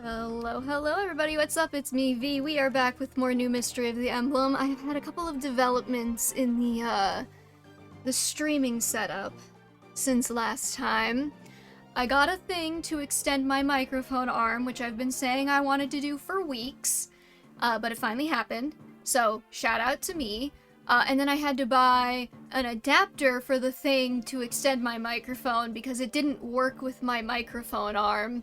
Hello, hello everybody, what's up? It's me, V. We are back with more new Mystery of the Emblem. I have had a couple of developments in the streaming setup since last time. I got a thing to extend my microphone arm, which I've been saying I wanted to do for weeks, but it finally happened, so shout out to me. And then I had to buy an adapter for the thing to extend my microphone because it didn't work with my microphone arm.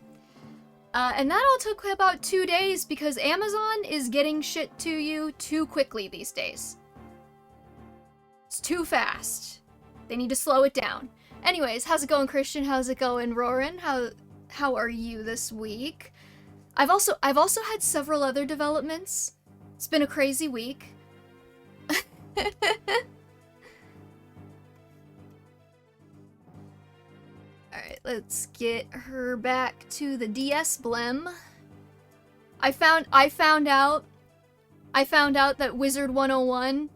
And that all took about 2 days because Amazon is getting shit to you too quickly these days. It's too fast. They need to slow it down. Anyways, how's it going, Christian? How's it going, Roran? How are you this week? I've also had several other developments. It's been a crazy week. Alright, let's get her back to the DS Blem. I found out that Wizard 101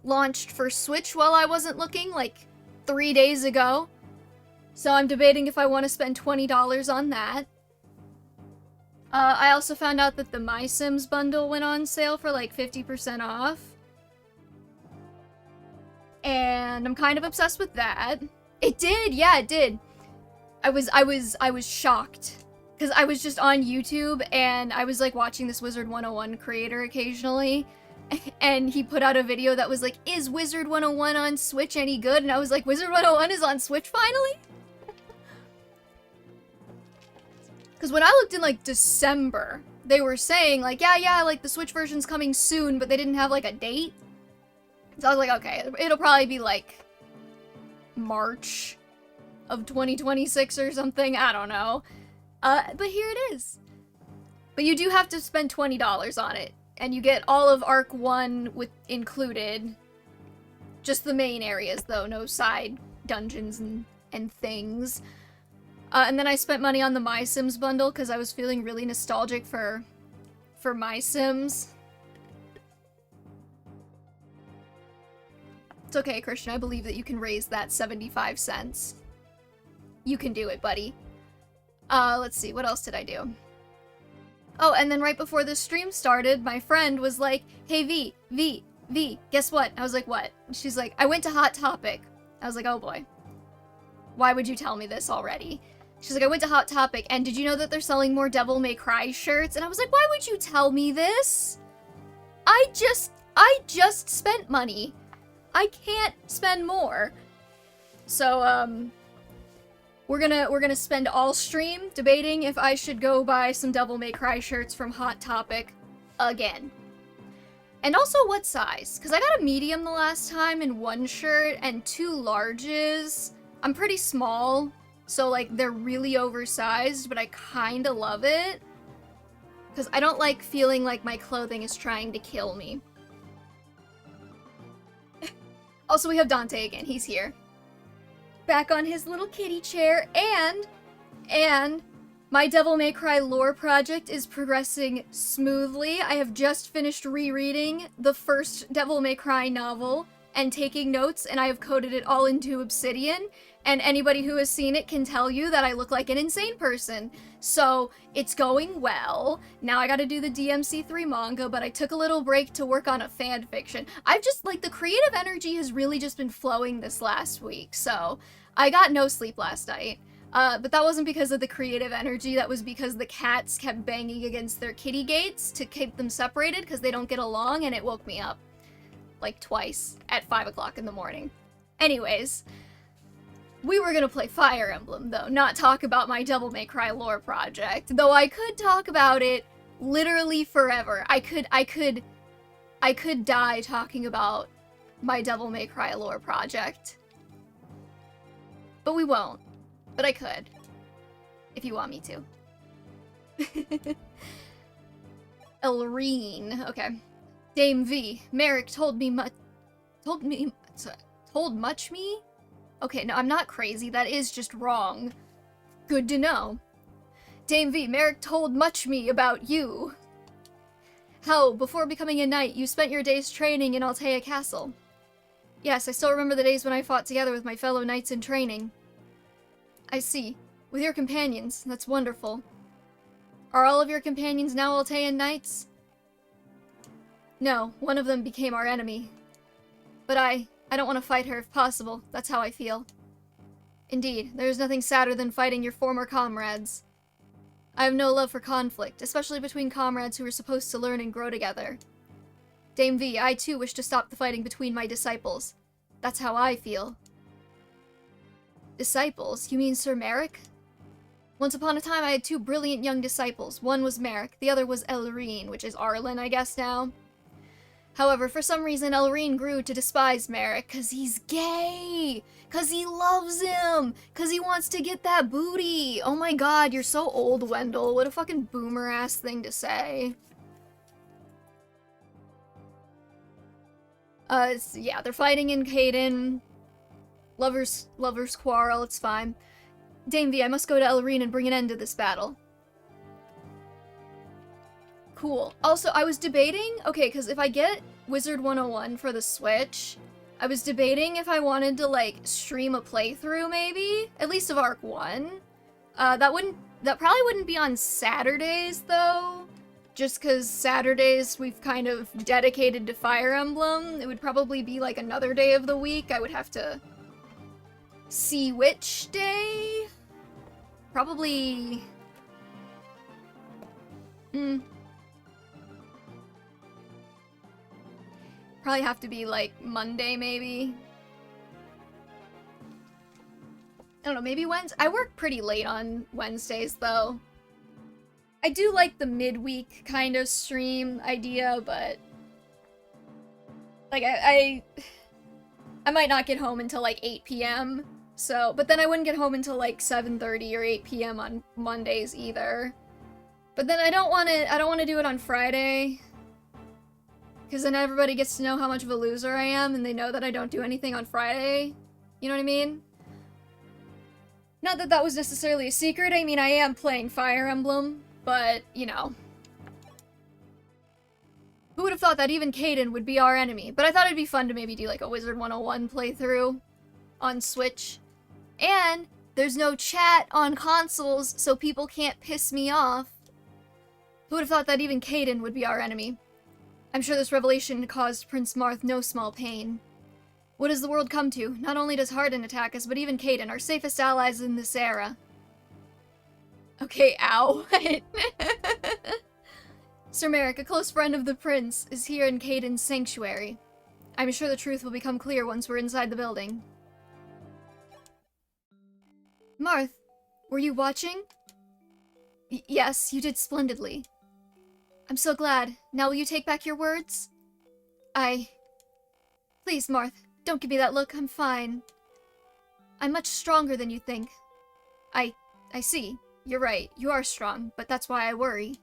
launched for Switch while I wasn't looking, like 3 days ago. So I'm debating if I want to spend $20 on that. I also found out that the My Sims bundle went on sale for like 50% off. And I'm kind of obsessed with that. It did, yeah, it did. I was shocked. Because I was just on YouTube, and I was, like, watching this Wizard 101 creator occasionally, and he put out a video that was like, is Wizard 101 on Switch any good? And I was like, Wizard 101 is on Switch finally? Because when I looked in, like, December, they were saying, like, yeah, like, the Switch version's coming soon, but they didn't have, like, a date. So I was like, okay, it'll probably be, like, March of 2026 or something, I don't know. But here it is. But you do have to spend $20 on it, and you get all of Arc 1 with included. Just the main areas, though, no side dungeons and things. And then I spent money on the My Sims bundle, because I was feeling really nostalgic for My Sims. It's okay, Christian, I believe that you can raise that 75 cents. You can do it, buddy. Let's see, what else did I do? Oh, and then right before the stream started, my friend was like, hey, V, guess what? I was like, what? She's like, I went to Hot Topic. I was like, oh boy. Why would you tell me this already? She's like, I went to Hot Topic, and did you know that they're selling more Devil May Cry shirts? And I was like, why would you tell me this? I just spent money. I can't spend more. So, we're gonna spend all stream debating if I should go buy some Devil May Cry shirts from Hot Topic again. And also what size, because I got a medium the last time in one shirt and 2 larges. I'm pretty small, so like they're really oversized, but I kinda love it. Because I don't like feeling like my clothing is trying to kill me. Also, we have Dante again, he's here. Back on his little kitty chair, and my Devil May Cry lore project is progressing smoothly. I have just finished rereading the first Devil May Cry novel and taking notes, and I have coded it all into Obsidian, and anybody who has seen it can tell you that I look like an insane person. So, it's going well. Now I gotta do the DMC3 manga, but I took a little break to work on a fan fiction. I've just, like, the creative energy has really just been flowing this last week, so I got no sleep last night. But that wasn't because of the creative energy, that was because the cats kept banging against their kitty gates to keep them separated because they don't get along, and it woke me up. Like twice at 5 o'clock in the morning. Anyways, we were gonna play Fire Emblem though, not talk about my Devil May Cry lore project. Though I could talk about it literally forever. I could die talking about my Devil May Cry lore project. But we won't. But I could. If you want me to. Elrene. Okay. Dame V. Merric told much me? Okay, no, I'm not crazy. That is just wrong. Good to know. Dame V. Merric told much me about you. How, before becoming a knight, you spent your days training in Altea Castle. Yes, I still remember the days when I fought together with my fellow knights in training. I see. With your companions, that's wonderful. Are all of your companions now Altean knights? No, one of them became our enemy. But I don't want to fight her if possible. That's how I feel. Indeed, there is nothing sadder than fighting your former comrades. I have no love for conflict, especially between comrades who are supposed to learn and grow together. Dame V, I too wish to stop the fighting between my disciples. That's how I feel. Disciples? You mean Sir Merric? Once upon a time I had two brilliant young disciples. One was Merric, the other was Elrine, which is Arlen, I guess now. However, for some reason, Elrine grew to despise Merric, cause he's gay! Cause he loves him! Cause he wants to get that booty! Oh my god, you're so old, Wendell. What a fucking boomer-ass thing to say. Yeah, they're fighting in Caden. Lovers quarrel, it's fine. Dame V, I must go to Elrine and bring an end to this battle. Cool. Also, I was debating, okay, because if I get Wizard 101 for the Switch, I was debating if I wanted to, like, stream a playthrough, maybe? At least of Arc 1. That probably wouldn't be on Saturdays, though. Just because Saturdays we've kind of dedicated to Fire Emblem. It would probably be, like, another day of the week. I would have to see which day? Probably... Probably have to be, like, Monday, maybe. I don't know, maybe Wednesday? I work pretty late on Wednesdays, though. I do like the midweek kind of stream idea, but... Like, I might not get home until, like, 8 p.m., so... But then I wouldn't get home until, like, 7:30 or 8 p.m. on Mondays, either. But then I don't want to do it on Friday. Because then everybody gets to know how much of a loser I am, and they know that I don't do anything on Friday. You know what I mean? Not that that was necessarily a secret, I mean, I am playing Fire Emblem, but, you know. Who would have thought that even Caden would be our enemy? But I thought it'd be fun to maybe do, like, a Wizard 101 playthrough on Switch. And there's no chat on consoles, so people can't piss me off. Who would have thought that even Caden would be our enemy? I'm sure this revelation caused Prince Marth no small pain. What has the world come to? Not only does Hardin attack us, but even Caden, our safest allies in this era. Okay, ow. Sir Merric, a close friend of the prince, is here in Caden's sanctuary. I'm sure the truth will become clear once we're inside the building. Marth, were you watching? Yes, you did splendidly. I'm so glad. Now will you take back your words? Please, Marth, don't give me that look. I'm fine. I'm much stronger than you think. I see. You're right. You are strong, but that's why I worry.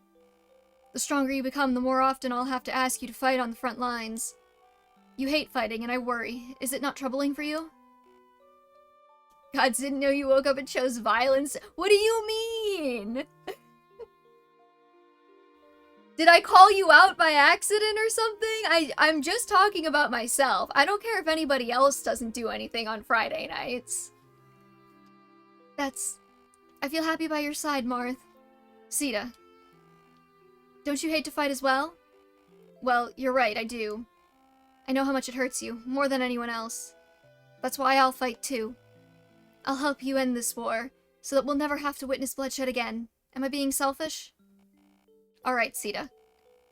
The stronger you become, the more often I'll have to ask you to fight on the front lines. You hate fighting, and I worry. Is it not troubling for you? Gods didn't know you woke up and chose violence. What do you mean? Did I call you out by accident or something? I'm just talking about myself. I don't care if anybody else doesn't do anything on Friday nights. I feel happy by your side, Marth. Sita. Don't you hate to fight as well? Well, you're right, I do. I know how much it hurts you, more than anyone else. That's why I'll fight too. I'll help you end this war, so that we'll never have to witness bloodshed again. Am I being selfish? Alright, Sita.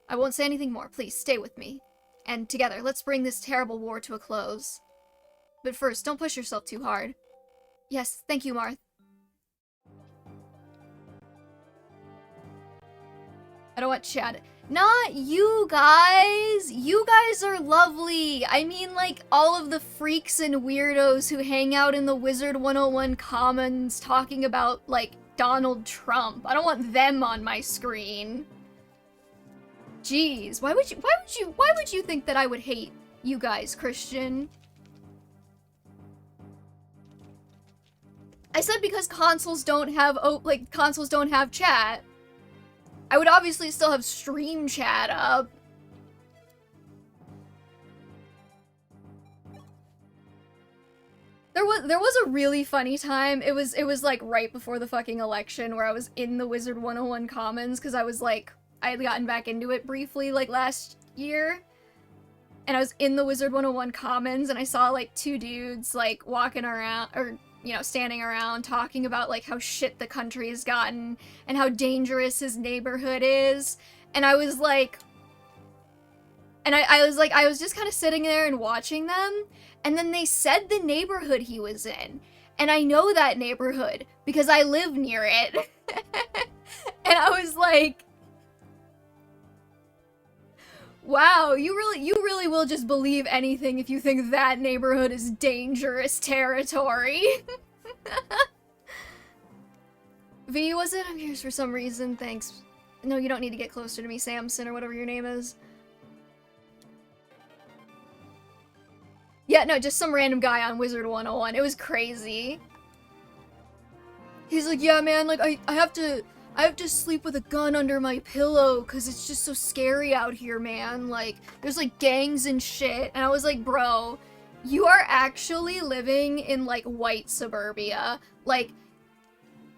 I won't say anything more. Please, stay with me. And together, let's bring this terrible war to a close. But first, don't push yourself too hard. Yes, thank you, Marth. I don't want chat. Not you guys! You guys are lovely! I mean, like, all of the freaks and weirdos who hang out in the Wizard 101 Commons talking about, like, Donald Trump. I don't want them on my screen. Jeez, why would you think that I would hate you guys, Christian? I said because consoles don't have, consoles don't have chat. I would obviously still have stream chat up. There was a really funny time. It was like right before the fucking election where I was in the Wizard 101 Commons because I was like I had gotten back into it briefly like last year. And I was in the Wizard 101 Commons and I saw like two dudes like walking around or standing around talking about like how shit the country has gotten and how dangerous his neighborhood is. And I was like I was just kind of sitting there and watching them. And then they said the neighborhood he was in. And I know that neighborhood because I live near it. And I was like, wow, you really will just believe anything if you think that neighborhood is dangerous territory. V, was it? I'm here for some reason, thanks. No, you don't need to get closer to me, Samson, or whatever your name is. Yeah, no, just some random guy on Wizard 101. It was crazy. He's like, yeah, man, like, I have to sleep with a gun under my pillow because it's just so scary out here, man. Like, there's, like, gangs and shit. And I was like, bro, you are actually living in, like, white suburbia. Like,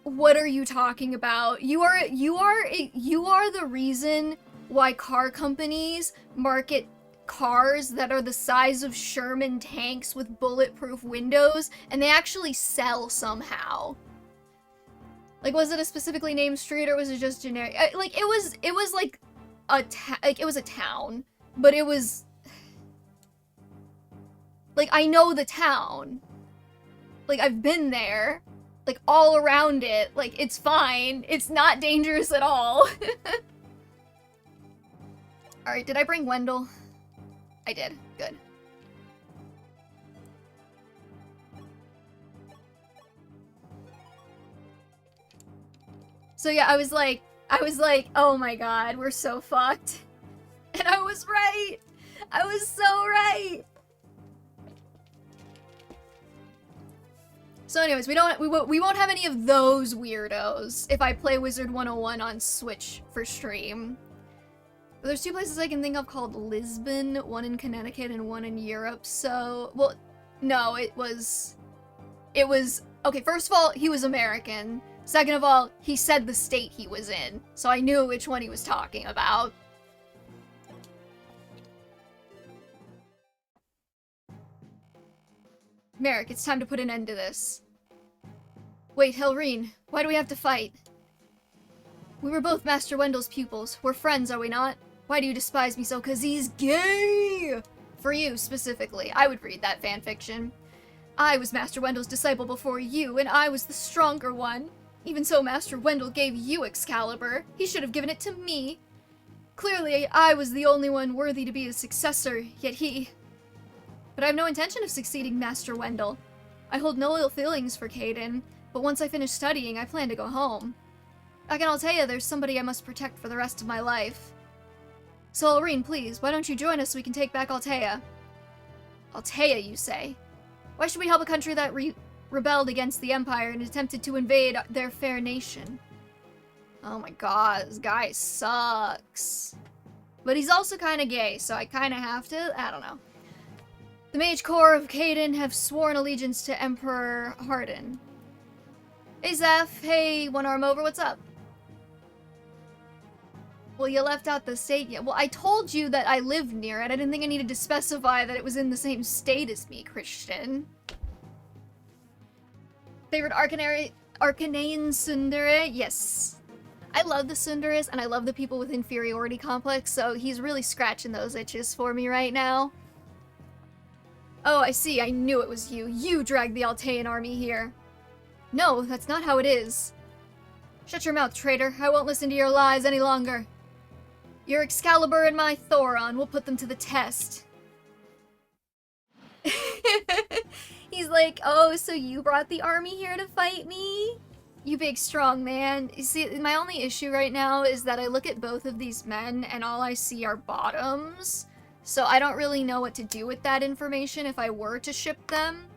what are you talking about? You are the reason why car companies market cars that are the size of Sherman tanks with bulletproof windows, and they actually sell somehow. Like, was it a specifically named street or was it just generic? Like, it was like it was a town, but it was like, I know the town. Like, I've been there. Like, all around it. Like, it's fine. It's not dangerous at all. Alright, did I bring Wendell? I did. Good. So yeah, I was like, oh my god, we're so fucked. And I was right! I was so right! So anyways, we won't have any of those weirdos if I play Wizard 101 on Switch for stream. But there's two places I can think of called Lisbon, one in Connecticut and one in Europe, so... Well, no, it was... Okay, first of all, he was American. Second of all, he said the state he was in, so I knew which one he was talking about. Merric, it's time to put an end to this. Wait, Helrine, why do we have to fight? We were both Master Wendell's pupils. We're friends, are we not? Why do you despise me so? 'Cause he's gay! For you, specifically. I would read that fanfiction. I was Master Wendell's disciple before you, and I was the stronger one. Even so, Master Wendell gave you Excalibur. He should have given it to me. Clearly, I was the only one worthy to be his successor, yet he... But I have no intention of succeeding Master Wendell. I hold no ill feelings for Caden, but once I finish studying, I plan to go home. Back in Altea, there's somebody I must protect for the rest of my life. So, Helrine, please, why don't you join us so we can take back Altea? Altea, you say? Why should we help a country that rebelled against the Empire and attempted to invade their fair nation? Oh my god, this guy sucks. But he's also kind of gay, so I kind of have to, I don't know. The Mage Corps of Caden have sworn allegiance to Emperor Hardin. Hey Zeph, hey One Arm Over, what's up? Well, you left out the state yet. Well, I told you that I lived near it. I didn't think I needed to specify that it was in the same state as me, Christian. Favorite Arcanaean tsundere? Yes. I love the tsunderes, and I love the people with inferiority complex, so he's really scratching those itches for me right now. Oh, I see. I knew it was you. You dragged the Altean army here. No, that's not how it is. Shut your mouth, traitor. I won't listen to your lies any longer. Your Excalibur and my Thoron will put them to the test. He's like, oh, so you brought the army here to fight me? You big strong man. You see, my only issue right now is that I look at both of these men and all I see are bottoms. So I don't really know what to do with that information if I were to ship them.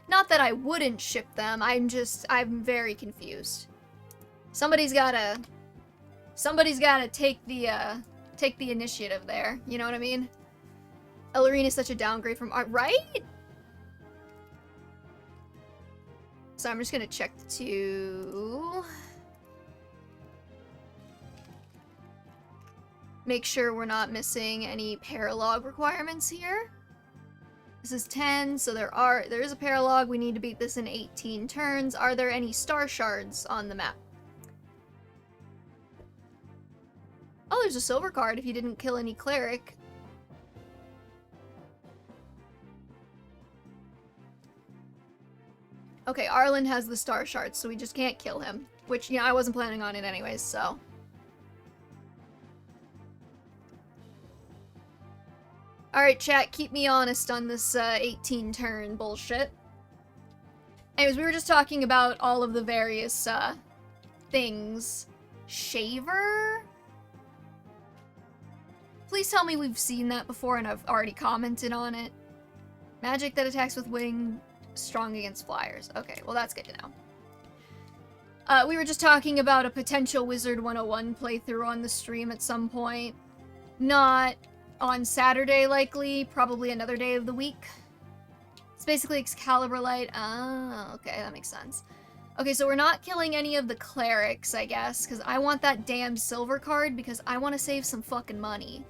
Not that I wouldn't ship them, I'm very confused. Somebody's gotta take the initiative there, you know what I mean? Helrine is such a downgrade from art, right? So I'm just gonna check the two. Make sure we're not missing any paralog requirements here. This is 10, so there is a paralog. We need to beat this in 18 turns. Are there any star shards on the map? Oh, there's a silver card if you didn't kill any cleric. Okay, Arlen has the star shards, so we just can't kill him. Which, I wasn't planning on it anyways, so. Alright, chat, keep me honest on this 18-turn bullshit. Anyways, we were just talking about all of the various things. Shaver? Please tell me we've seen that before and I've already commented on it. Magic that attacks with wing, strong against flyers. Okay, well that's good to know. We were just talking about a potential Wizard 101 playthrough on the stream at some point. Not on Saturday, likely. Probably another day of the week. It's basically Excalibur Light. Oh, okay, that makes sense. Okay, so we're not killing any of the clerics, I guess, because I want that damn silver card because I want to save some fucking money.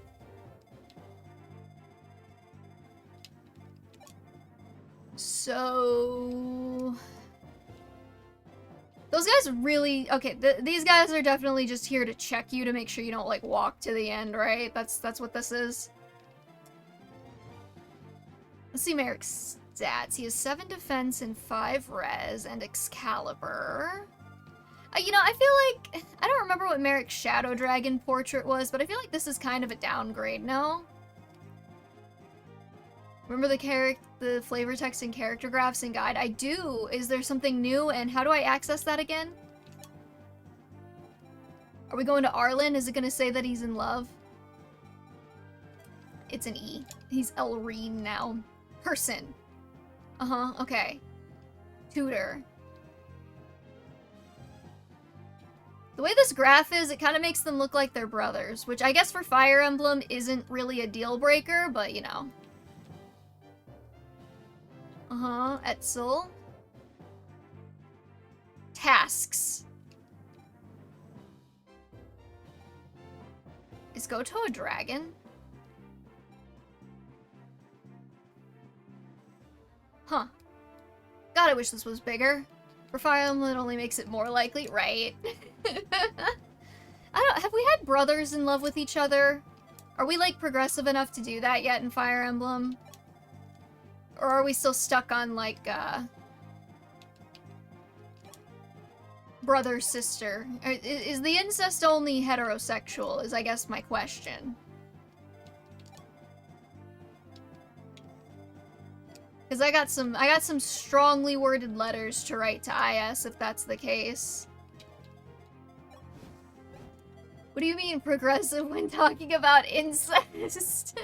So those guys really okay. These guys are definitely just here to check you to make sure you don't like walk to the end, right? That's what this is. Let's see Merric's stats. He has 7 defense and 5 res and Excalibur. I feel like I don't remember what Merric's Shadow Dragon portrait was, but I feel like this is kind of a downgrade. No. Remember the flavor text and character graphs and guide? I do. Is there something new? And how do I access that again? Are we going to Arlen? Is it going to say that he's in love? It's an E. He's Elreen now. Person. Uh-huh. Okay. Tutor. The way this graph is, it kind of makes them look like they're brothers, which I guess for Fire Emblem isn't really a deal breaker, but you know. Uh-huh, Etzel. Tasks. Is Goto a dragon? Huh. God, I wish this was bigger. For Fire Emblem, it only makes it more likely, right? Have we had brothers in love with each other? Are we, like, progressive enough to do that yet in Fire Emblem? Or are we still stuck on, like, brother, sister? Is the incest only heterosexual, is I guess my question. Because I got some strongly worded letters to write to IS if that's the case. What do you mean progressive when talking about incest?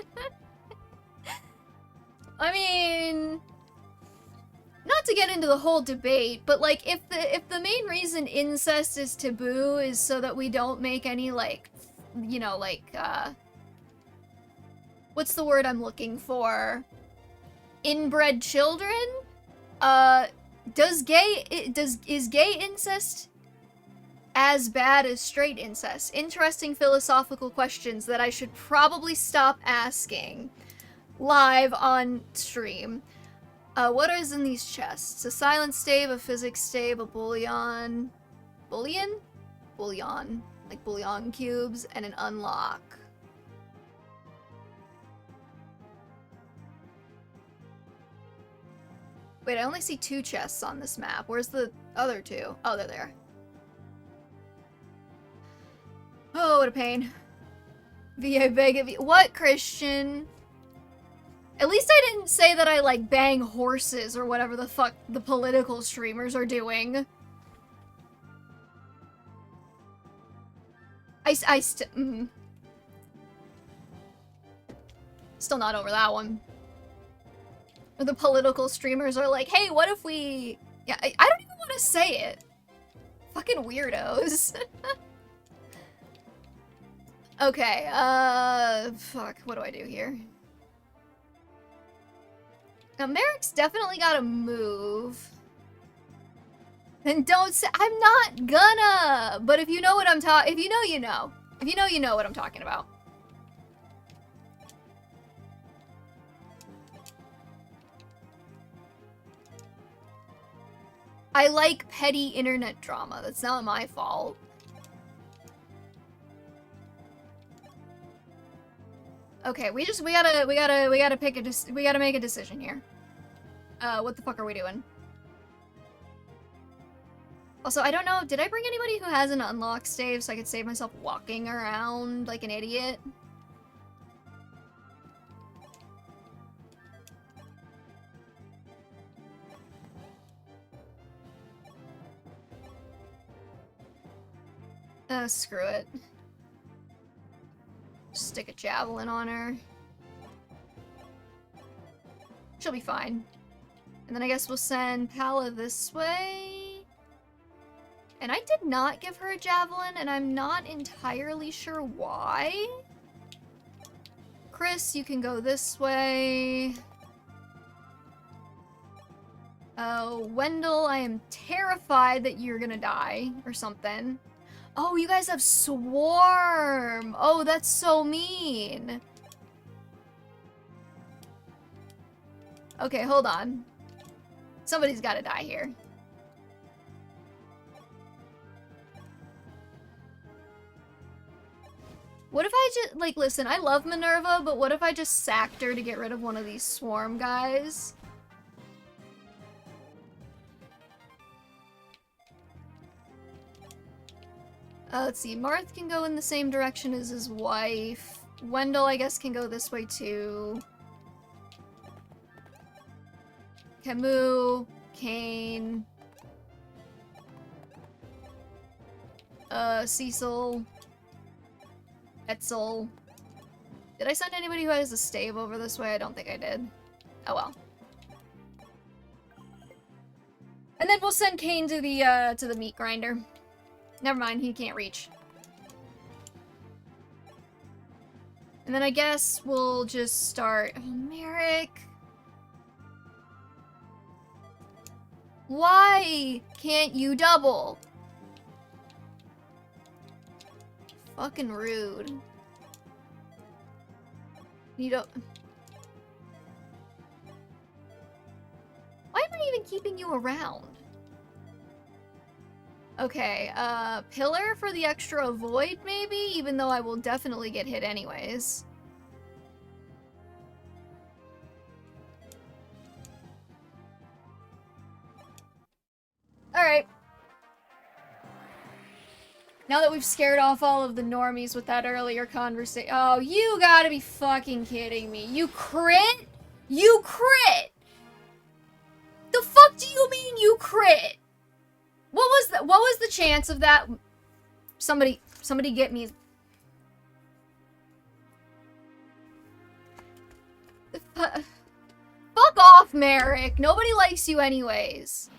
I mean, not to get into the whole debate, but like if the main reason incest is taboo is so that we don't make any like, you know, like what's the word I'm looking for? Inbred children? Is gay incest as bad as straight incest? Interesting philosophical questions that I should probably stop asking live on stream. What is in these chests? A silent stave, a physics stave, a bullion. Bullion? Bullion. Like bullion cubes, and an unlock. Wait, I only see 2 chests on this map. Where's the other 2? Oh, they're there. Oh, what a pain. I beg of you. What, Christian? At least I didn't say that I, like, bang horses or whatever the fuck the political streamers are doing. Still not over that one. The political streamers are like, hey, what if we... Yeah, I don't even want to say it. Fucking weirdos. Okay, fuck, what do I do here? Now, Merric's definitely gotta move. Then don't say- I'm not gonna! But if you know what I'm if you know, you know. If you know, you know what I'm talking about. I like petty internet drama. That's not my fault. Okay, we gotta make a decision here. What the fuck are we doing? Also, I don't know, did I bring anybody who has an unlock save so I could save myself walking around like an idiot? Screw it. Just stick a javelin on her. She'll be fine. And then I guess we'll send Pala this way. And I did not give her a javelin, and I'm not entirely sure why. Chris, you can go this way. Wendell, I am terrified that you're gonna die, or something. Oh, you guys have Swarm! Oh, that's so mean! Okay, hold on. Somebody's gotta die here. What if I just, like, listen, I love Minerva, but what if I just sacked her to get rid of one of these Swarm guys? Let's see, Marth can go in the same direction as his wife. Wendell, I guess, can go this way too. Camus, Kane. Cecil. Etzel. Did I send anybody who has a stave over this way? I don't think I did. Oh well. And then we'll send Kane to the meat grinder. Never mind, he can't reach. And then I guess we'll just start... Oh, Merric! Why can't you double? Fucking rude. You don't... Why am I even keeping you around? Okay, pillar for the extra avoid, maybe? Even though I will definitely get hit anyways. Alright. Now that we've scared off all of the normies with that earlier conversation— Oh, you gotta be fucking kidding me. You crit? You crit! The fuck do you mean you crit? What was the chance of that? Somebody get me. Fuck off, Merric. Nobody likes you anyways.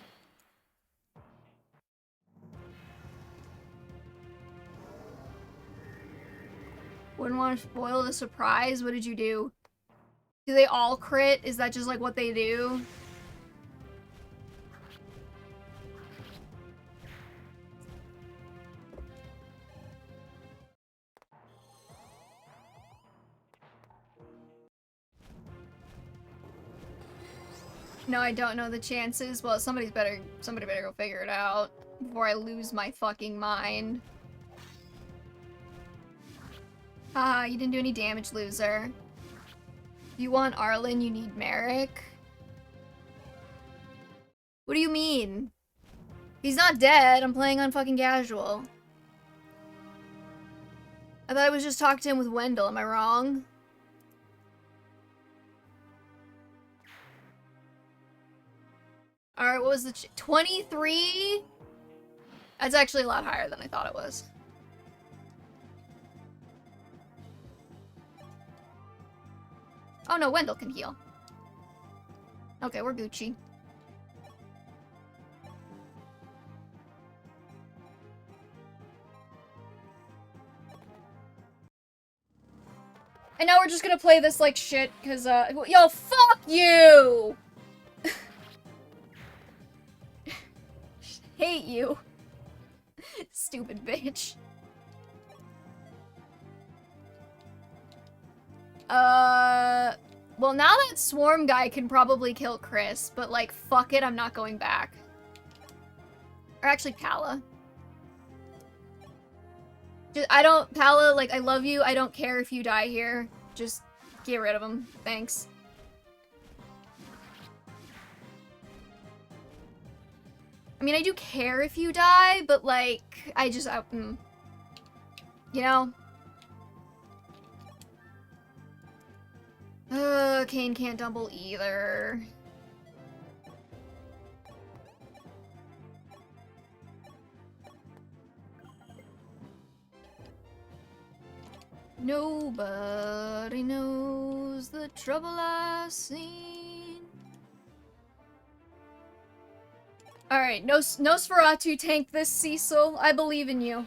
Wouldn't want to spoil the surprise. What did you do? Do they all crit? Is that just like what they do? No, I don't know the chances. Well, somebody better go figure it out before I lose my fucking mind. Haha, you didn't do any damage, loser. If you want Arlen, you need Merric. What do you mean? He's not dead. I'm playing on fucking casual. I thought I was just talking to him with Wendell. Am I wrong? Alright, what was the 23? That's actually a lot higher than I thought it was. Oh no, Wendell can heal. Okay, we're Gucci. And now we're just gonna play this like shit, cause, yo, fuck you! hate you. Stupid bitch. Well, now that Swarm guy can probably kill Chris, but like, fuck it, I'm not going back. Or actually, Pala. Just, Pala, like, I love you, I don't care if you die here. Just get rid of him. Thanks. I mean, I do care if you die, but like, you know? Kane can't double either. Nobody knows the trouble I've seen. Alright, Nosferatu, tank this, Cecil. I believe in you.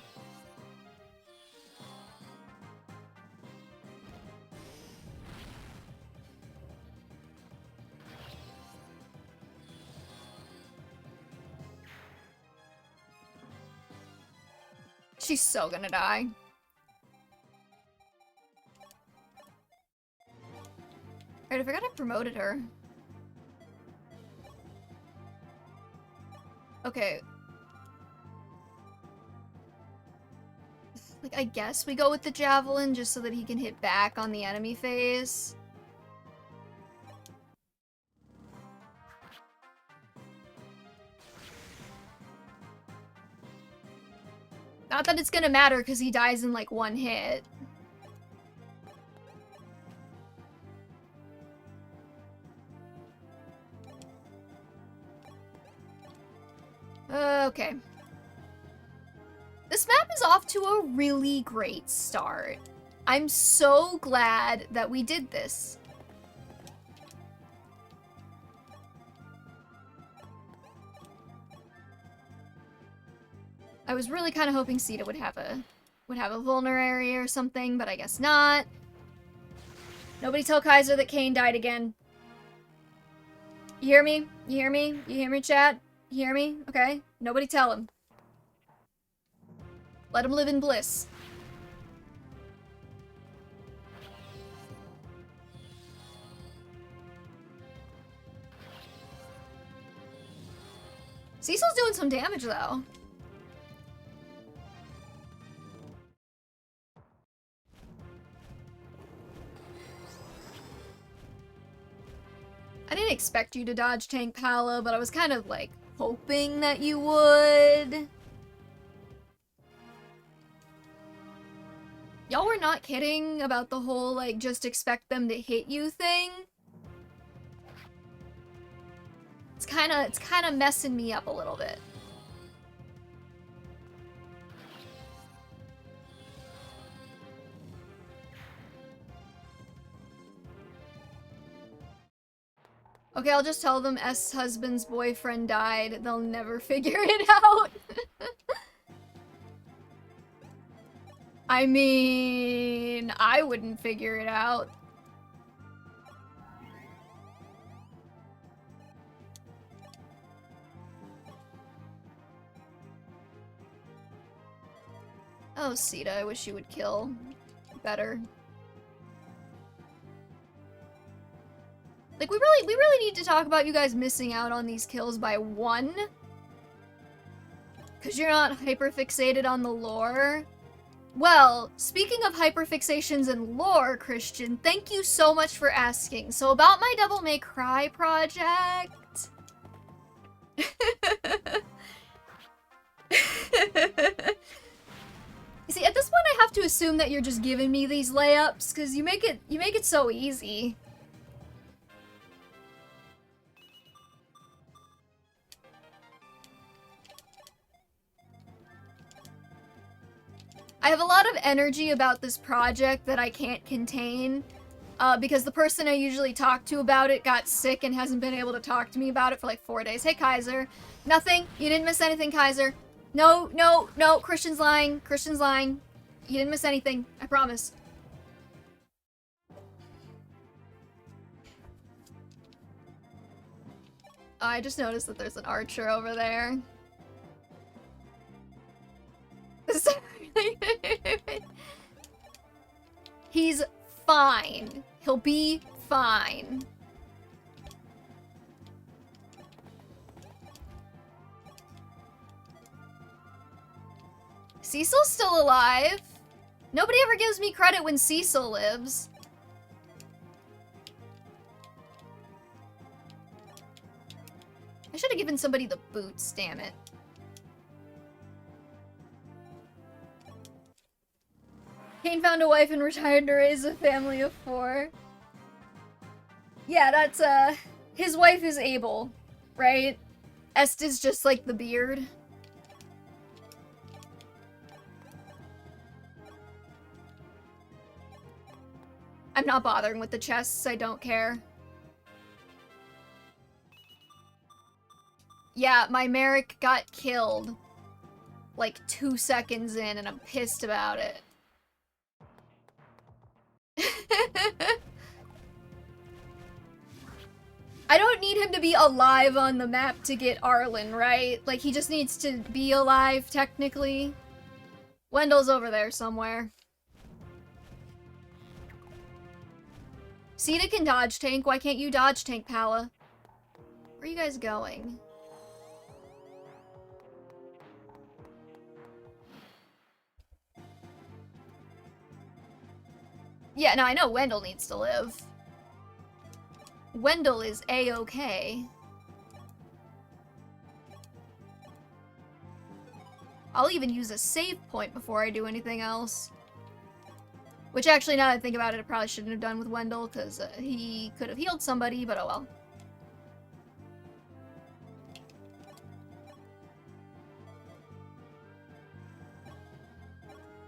She's so gonna die. Alright, I forgot I promoted her. Okay. Like, I guess we go with the Javelin just so that he can hit back on the enemy phase. Not that it's gonna matter because he dies in like one hit. Okay. This map is off to a really great start. I'm so glad that we did this. I was really kind of hoping Sita would have a vulner area or something, but I guess not. Nobody tell Kaiser that Kane died again. You hear me? You hear me? You hear me, chat? You hear me? Okay. Nobody tell him. Let him live in bliss. Cecil's doing some damage, though. I didn't expect you to dodge tank Pala, but I was kind of, like, hoping that you would. Y'all were not kidding about the whole, like, just expect them to hit you thing. It's kinda messing me up a little bit. Okay, I'll just tell them S husband's boyfriend died. They'll never figure it out. I mean, I wouldn't figure it out. Oh, Sita, I wish you would kill better. Like, we really need to talk about you guys missing out on these kills by one. Because you're not hyperfixated on the lore. Well, speaking of hyperfixations and lore, Christian, thank you so much for asking. So about my Devil May Cry project... You see, at this point I have to assume that you're just giving me these layups, because you make it so easy. I have a lot of energy about this project that I can't contain, because the person I usually talk to about it got sick and hasn't been able to talk to me about it for like 4 days. Hey, Kaiser. Nothing. You didn't miss anything, Kaiser. No, no, no. Christian's lying. Christian's lying. You didn't miss anything. I promise. I just noticed that there's an archer over there. He's fine. He'll be fine. Cecil's still alive. Nobody ever gives me credit when Cecil lives. I should have given somebody the boots, damn it. Kane found a wife and retired to raise a family of 4. Yeah, that's, his wife is Abel, right? Est is just like the beard. I'm not bothering with the chests, I don't care. Yeah, my Merric got killed like 2 seconds in and I'm pissed about it. I don't need him to be alive on the map to get Arlen, right? Like, he just needs to be alive, technically. Wendell's over there somewhere. Sita can dodge tank, why can't you dodge tank, Pala? Where are you guys going? Yeah, no, I know Wendell needs to live. Wendell is A-okay. I'll even use a save point before I do anything else. Which actually, now that I think about it, I probably shouldn't have done with Wendell, because he could have healed somebody, but oh well.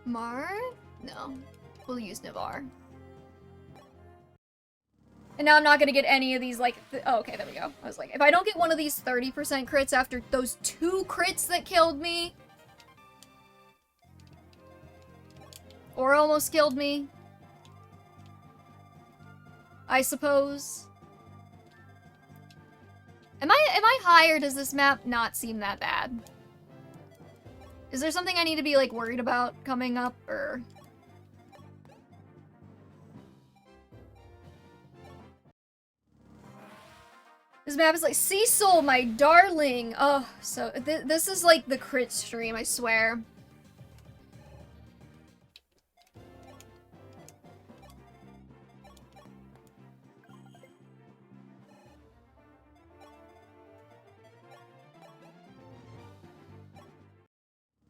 Mar? No. We'll use Navarre. And now I'm not gonna get any of these, like, oh, okay, there we go. I was like, if I don't get one of these 30% crits after those 2 crits that killed me, or almost killed me, I suppose. Am I high, or does this map not seem that bad? Is there something I need to be, like, worried about coming up, or... This map is like, Cecil, my darling! Oh, so, this is like the crit stream, I swear.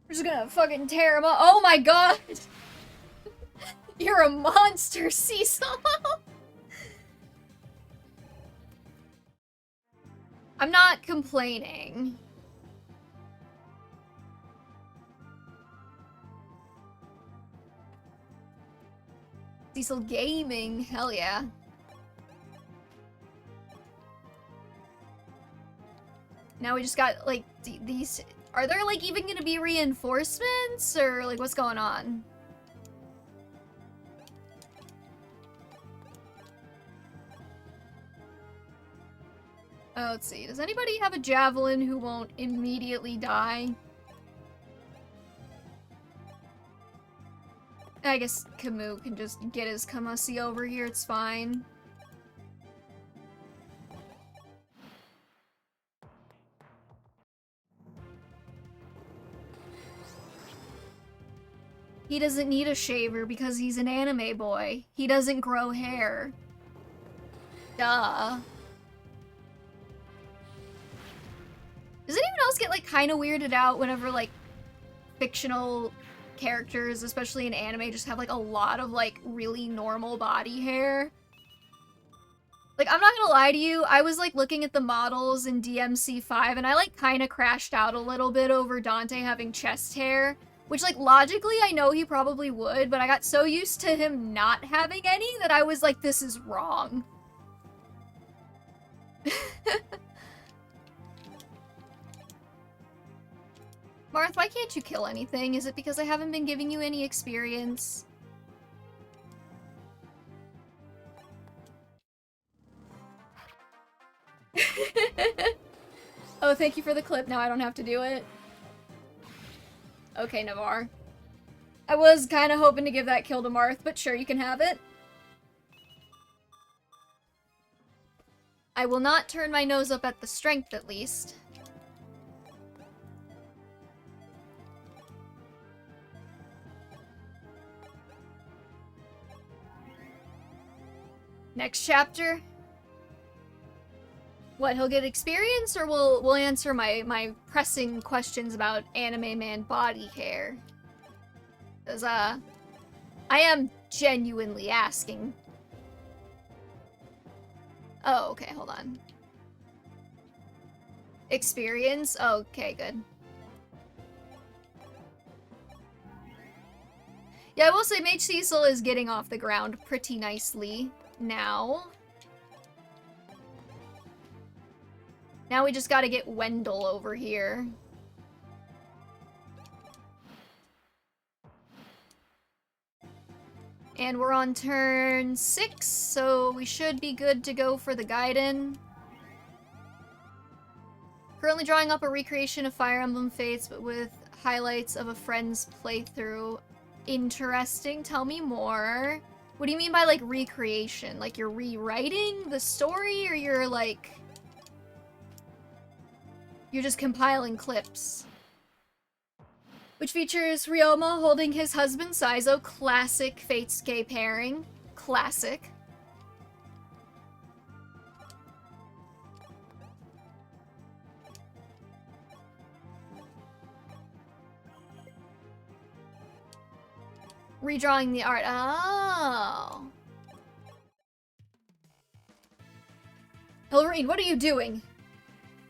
We're just gonna fucking tear him up. Oh my god! You're a monster, Cecil! I'm not complaining. Cecil Gaming, hell yeah. Now we just got, like, these... Are there, like, even gonna be reinforcements? Or, like, what's going on? Oh, let's see. Does anybody have a javelin who won't immediately die? I guess Camus can just get his Kamasi over here, it's fine. He doesn't need a shaver because he's an anime boy. He doesn't grow hair. Duh. Does anyone else get, like, kind of weirded out whenever, like, fictional characters, especially in anime, just have, like, a lot of, like, really normal body hair? Like, I'm not gonna lie to you, I was, like, looking at the models in DMC5, and I, like, kind of crashed out a little bit over Dante having chest hair. Which, like, logically, I know he probably would, but I got so used to him not having any that I was like, this is wrong. Marth, why can't you kill anything? Is it because I haven't been giving you any experience? Oh, thank you for the clip. Now I don't have to do it. Okay, Navarre. I was kind of hoping to give that kill to Marth, but sure, you can have it. I will not turn my nose up at the strength, at least. Next chapter. What, he'll get experience, or we'll answer my pressing questions about anime man body care? Because, I am genuinely asking. Oh, okay, hold on. Experience? Okay, good. Yeah, I will say Mage Cecil is getting off the ground pretty nicely now. Now we just gotta get Wendell over here. And we're on turn 6, so we should be good to go for the Gaiden. Currently drawing up a recreation of Fire Emblem Fates, but with highlights of a friend's playthrough. Interesting, tell me more. What do you mean by, like, recreation? Like, you're rewriting the story, or you're, like... You're just compiling clips? Which features Ryoma holding his husband Saizo, classic Fates gay pairing. Classic. Redrawing the art. Oh. Hilrine, what are you doing?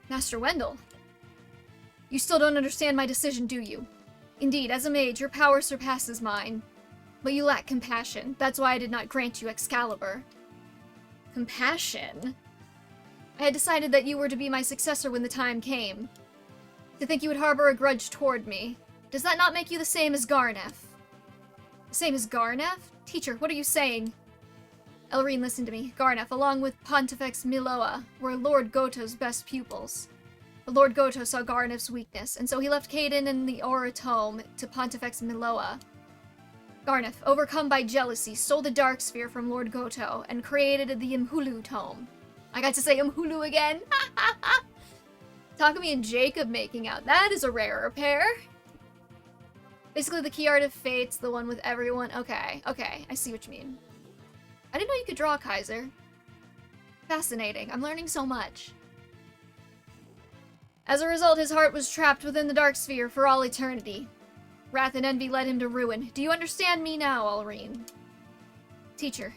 Master Wendell. You still don't understand my decision, do you? Indeed, as a mage, your power surpasses mine. But you lack compassion. That's why I did not grant you Excalibur. Compassion? I had decided that you were to be my successor when the time came. To think you would harbor a grudge toward me. Does that not make you the same as Garnef? The same as Garnef? Teacher, what are you saying? Elrine, listen to me. Garnef, along with Pontifex Miloa, were Lord Goto's best pupils. But Lord Goto saw Garnef's weakness, and so he left Caden and the Aura Tome to Pontifex Miloa. Garnef, overcome by jealousy, stole the Dark Sphere from Lord Goto and created the Imhulu Tome. I got to say Imhulu again! Takumi and Jacob making out. That is a rarer pair. Basically the key art of Fates, the one with everyone. Okay, okay, I see what you mean. I didn't know you could draw, Kaiser. Fascinating. I'm learning so much. As a result, his heart was trapped within the Dark Sphere for all eternity. Wrath and envy led him to ruin. Do you understand me now, Elrine? Teacher.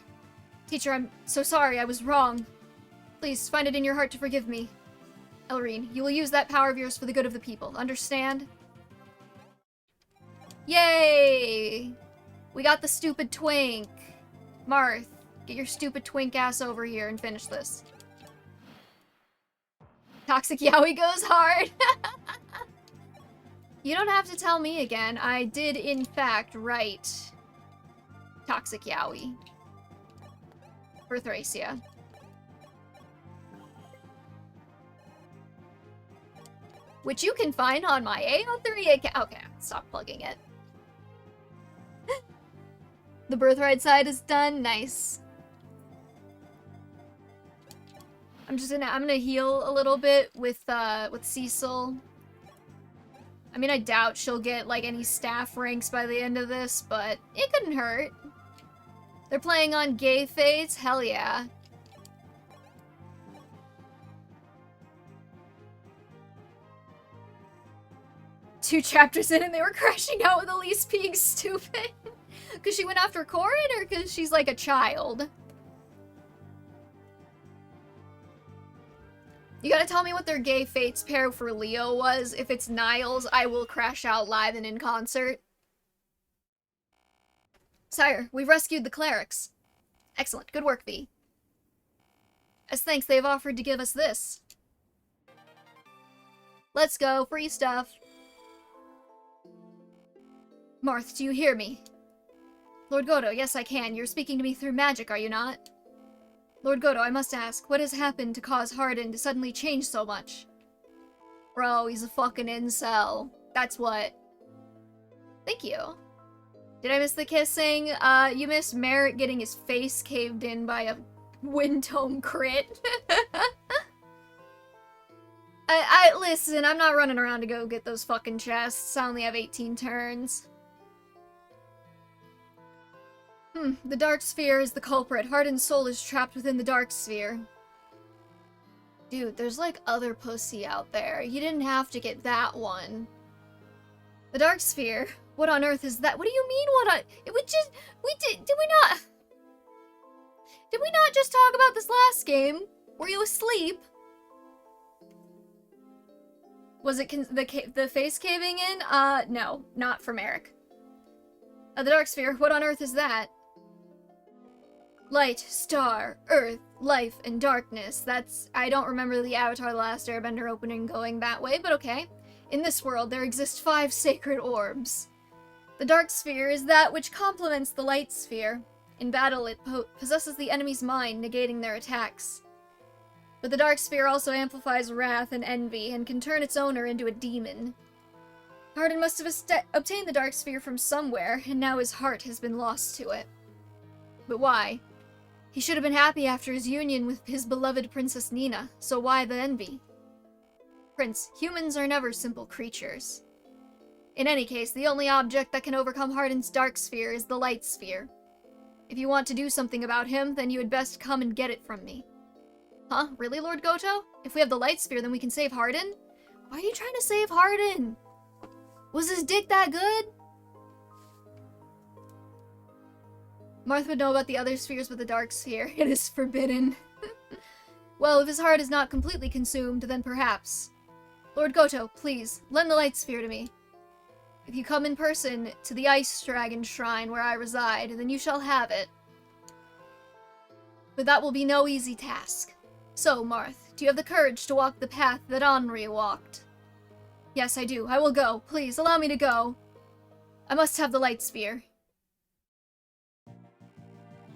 Teacher, I'm so sorry. I was wrong. Please, find it in your heart to forgive me. Elrine, you will use that power of yours for the good of the people. Understand? Yay! We got the stupid twink. Marth, get your stupid twink ass over here and finish this. Toxic Yaoi goes hard. You don't have to tell me again. I did, in fact, write Toxic Yaoi for Thracia. Which you can find on my AO3 account. Okay, stop plugging it. The Birthright side is done. Nice. I'm gonna heal a little bit with Cecil. I mean, I doubt she'll get, like, any staff ranks by the end of this, but it couldn't hurt. They're playing on gay fates? Hell yeah. Two chapters in and they were crashing out with Elise being stupid. Because she went after Corin, or because she's, like, a child? You gotta tell me what their gay fates pair for Leo was. If it's Niles, I will crash out live and in concert. Sire, we've rescued the clerics. Excellent. Good work, V. As thanks, they've offered to give us this. Let's go. Free stuff. Marth, do you hear me? Lord Goto, yes I can. You're speaking to me through magic, are you not? Lord Goto, I must ask, what has happened to cause Hardin to suddenly change so much? Bro, he's a fucking incel. That's what. Thank you. Did I miss the kissing? You missed Merric getting his face caved in by a wind tome crit. Listen, I'm not running around to go get those fucking chests. I only have 18 turns. The Dark Sphere is the culprit. Heart and soul is trapped within the Dark Sphere. Dude, there's like other pussy out there. You didn't have to get that one. The Dark Sphere? What on earth is that? What do you mean what on... Did we not just talk about this last game? Were you asleep? Was it the face caving in? No, not for Merric. The Dark Sphere, what on earth is that? Light, star, earth, life, and darkness. I don't remember the Avatar The Last Airbender opening going that way, but okay. In this world, there exist 5 sacred orbs. The Dark Sphere is that which complements the Light Sphere. In battle, it possesses the enemy's mind, negating their attacks. But the Dark Sphere also amplifies wrath and envy, and can turn its owner into a demon. Hardin must have obtained the Dark Sphere from somewhere, and now his heart has been lost to it. But why? He should have been happy after his union with his beloved Princess Nina, so why the envy? Prince, humans are never simple creatures. In any case, the only object that can overcome Hardin's Dark Sphere is the Light Sphere. If you want to do something about him, then you had best come and get it from me. Huh? Really, Lord Goto? If we have the Light Sphere, then we can save Hardin? Why are you trying to save Hardin? Was his dick that good? Marth would know about the other spheres with the Dark Sphere. It is forbidden. Well, if his heart is not completely consumed, then perhaps. Lord Goto, please, lend the Light Sphere to me. If you come in person to the Ice Dragon Shrine where I reside, then you shall have it. But that will be no easy task. So, Marth, do you have the courage to walk the path that Henri walked? Yes, I do. I will go. Please, allow me to go. I must have the Light Sphere.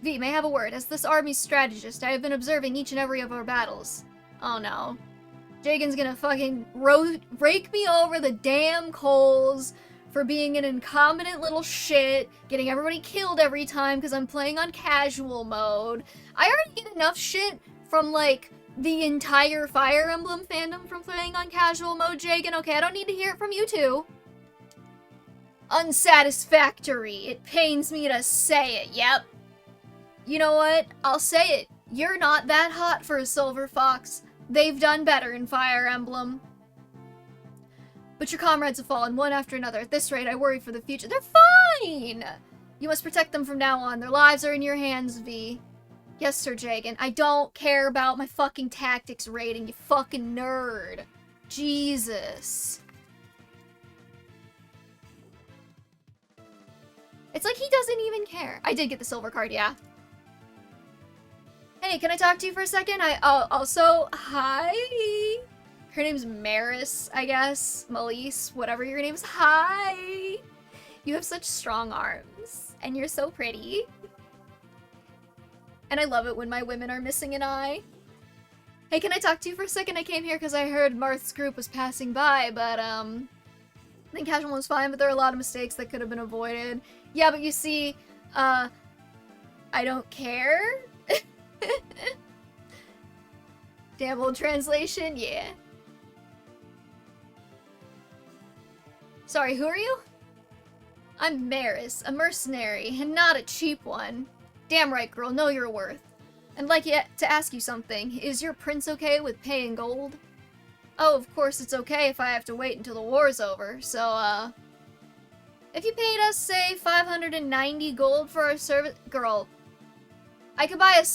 V, may I have a word? As this army's strategist, I have been observing each and every of our battles. Oh no. Jagen's gonna fucking rake me over the damn coals for being an incompetent little shit, getting everybody killed every time because I'm playing on casual mode. I already get enough shit from, like, the entire Fire Emblem fandom from playing on casual mode, Jagen. Okay, I don't need to hear it from you too. Unsatisfactory. It pains me to say it, yep. You know what? I'll say it. You're not that hot for a Silver Fox. They've done better in Fire Emblem. But your comrades have fallen one after another. At this rate, I worry for the future. They're fine! You must protect them from now on. Their lives are in your hands, V. Yes, Sir Jagen. I don't care about my fucking tactics rating, you fucking nerd. Jesus. It's like he doesn't even care. I did get the silver card, yeah. Hey, can I talk to you for a second? Also, hi. Her name's Maris, I guess. Melise, whatever your name is. Hi. You have such strong arms, and you're so pretty. And I love it when my women are missing an eye. Hey, can I talk to you for a second? I came here because I heard Marth's group was passing by, but, I think casual was fine, but there are a lot of mistakes that could have been avoided. Yeah, but you see, I don't care. Damn old translation, yeah. Sorry, who are you? I'm Maris, a mercenary, and not a cheap one. Damn right, girl, know your worth. I'd like to ask you something. Is your prince okay with paying gold? Oh, of course it's okay if I have to wait until the war's over, so, if you paid us, say, 590 gold for our service... Girl, I could buy a...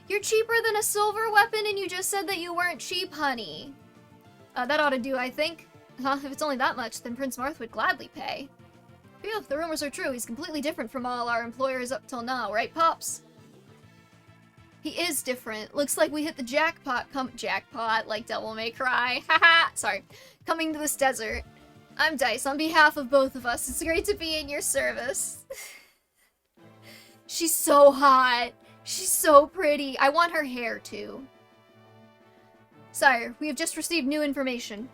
You're cheaper than a silver weapon and you just said that you weren't cheap, honey. That ought to do, I think. Huh, if it's only that much, then Prince Marth would gladly pay. Phew, if the rumors are true, he's completely different from all our employers up till now, right, Pops? He is different. Looks like we hit the jackpot jackpot, like Devil May Cry. Haha! Sorry. Coming to this desert. I'm Dice. On behalf of both of us, it's great to be in your service. She's so hot. She's so pretty. I want her hair, too. Sire, we have just received new information.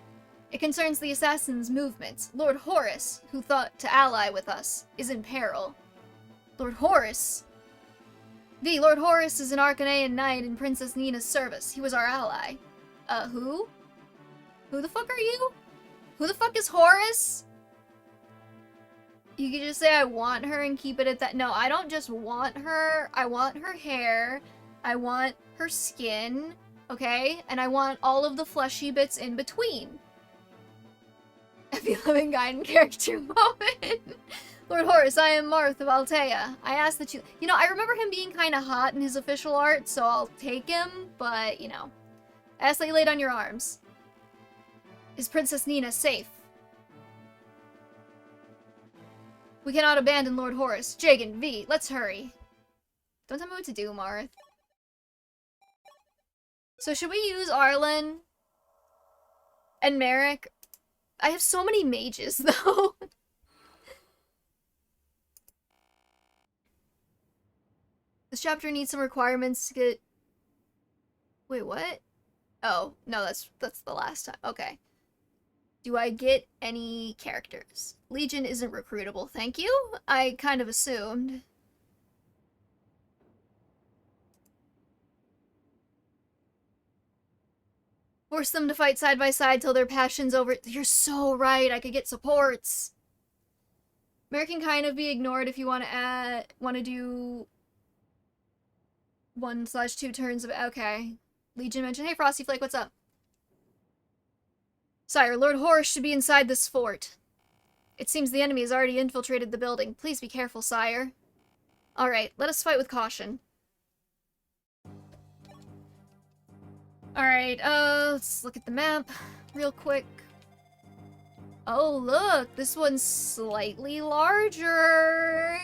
It concerns the assassin's movements. Lord Horus, who thought to ally with us, is in peril. Lord Horus? Lord Horus is an Arcanean knight in Princess Nina's service. He was our ally. Who? Who the fuck are you? Who the fuck is Horus? You could just say I want her and keep it at that. No, I don't just want her. I want her hair. I want her skin. Okay? And I want all of the fleshy bits in between. I feel having Gaiden character moment. Lord Horus, I am Marth of Altea. I ask that you... You know, I remember him being kind of hot in his official art, so I'll take him, but, you know. I ask that you lay down your arms. Is Princess Nina safe? We cannot abandon Lord Horus. Jagan, V, let's hurry. Don't tell me what to do, Marth. So should we use Arlen and Merric? I have so many mages, though. This chapter needs some requirements to get... Wait, what? Oh, no, that's the last time. Okay. Do I get any characters? Legion isn't recruitable, thank you. I kind of assumed. Force them to fight side by side till their passion's over. You're so right, I could get supports. Merric can kind of be ignored if you want to do 1/2 turns of... Okay. Legion mentioned, hey Frosty Flake, what's up? Sire, Lord Horus should be inside this fort. It seems the enemy has already infiltrated the building. Please be careful, sire. Alright, let us fight with caution. Alright, let's look at the map real quick. Oh, look! This one's slightly larger!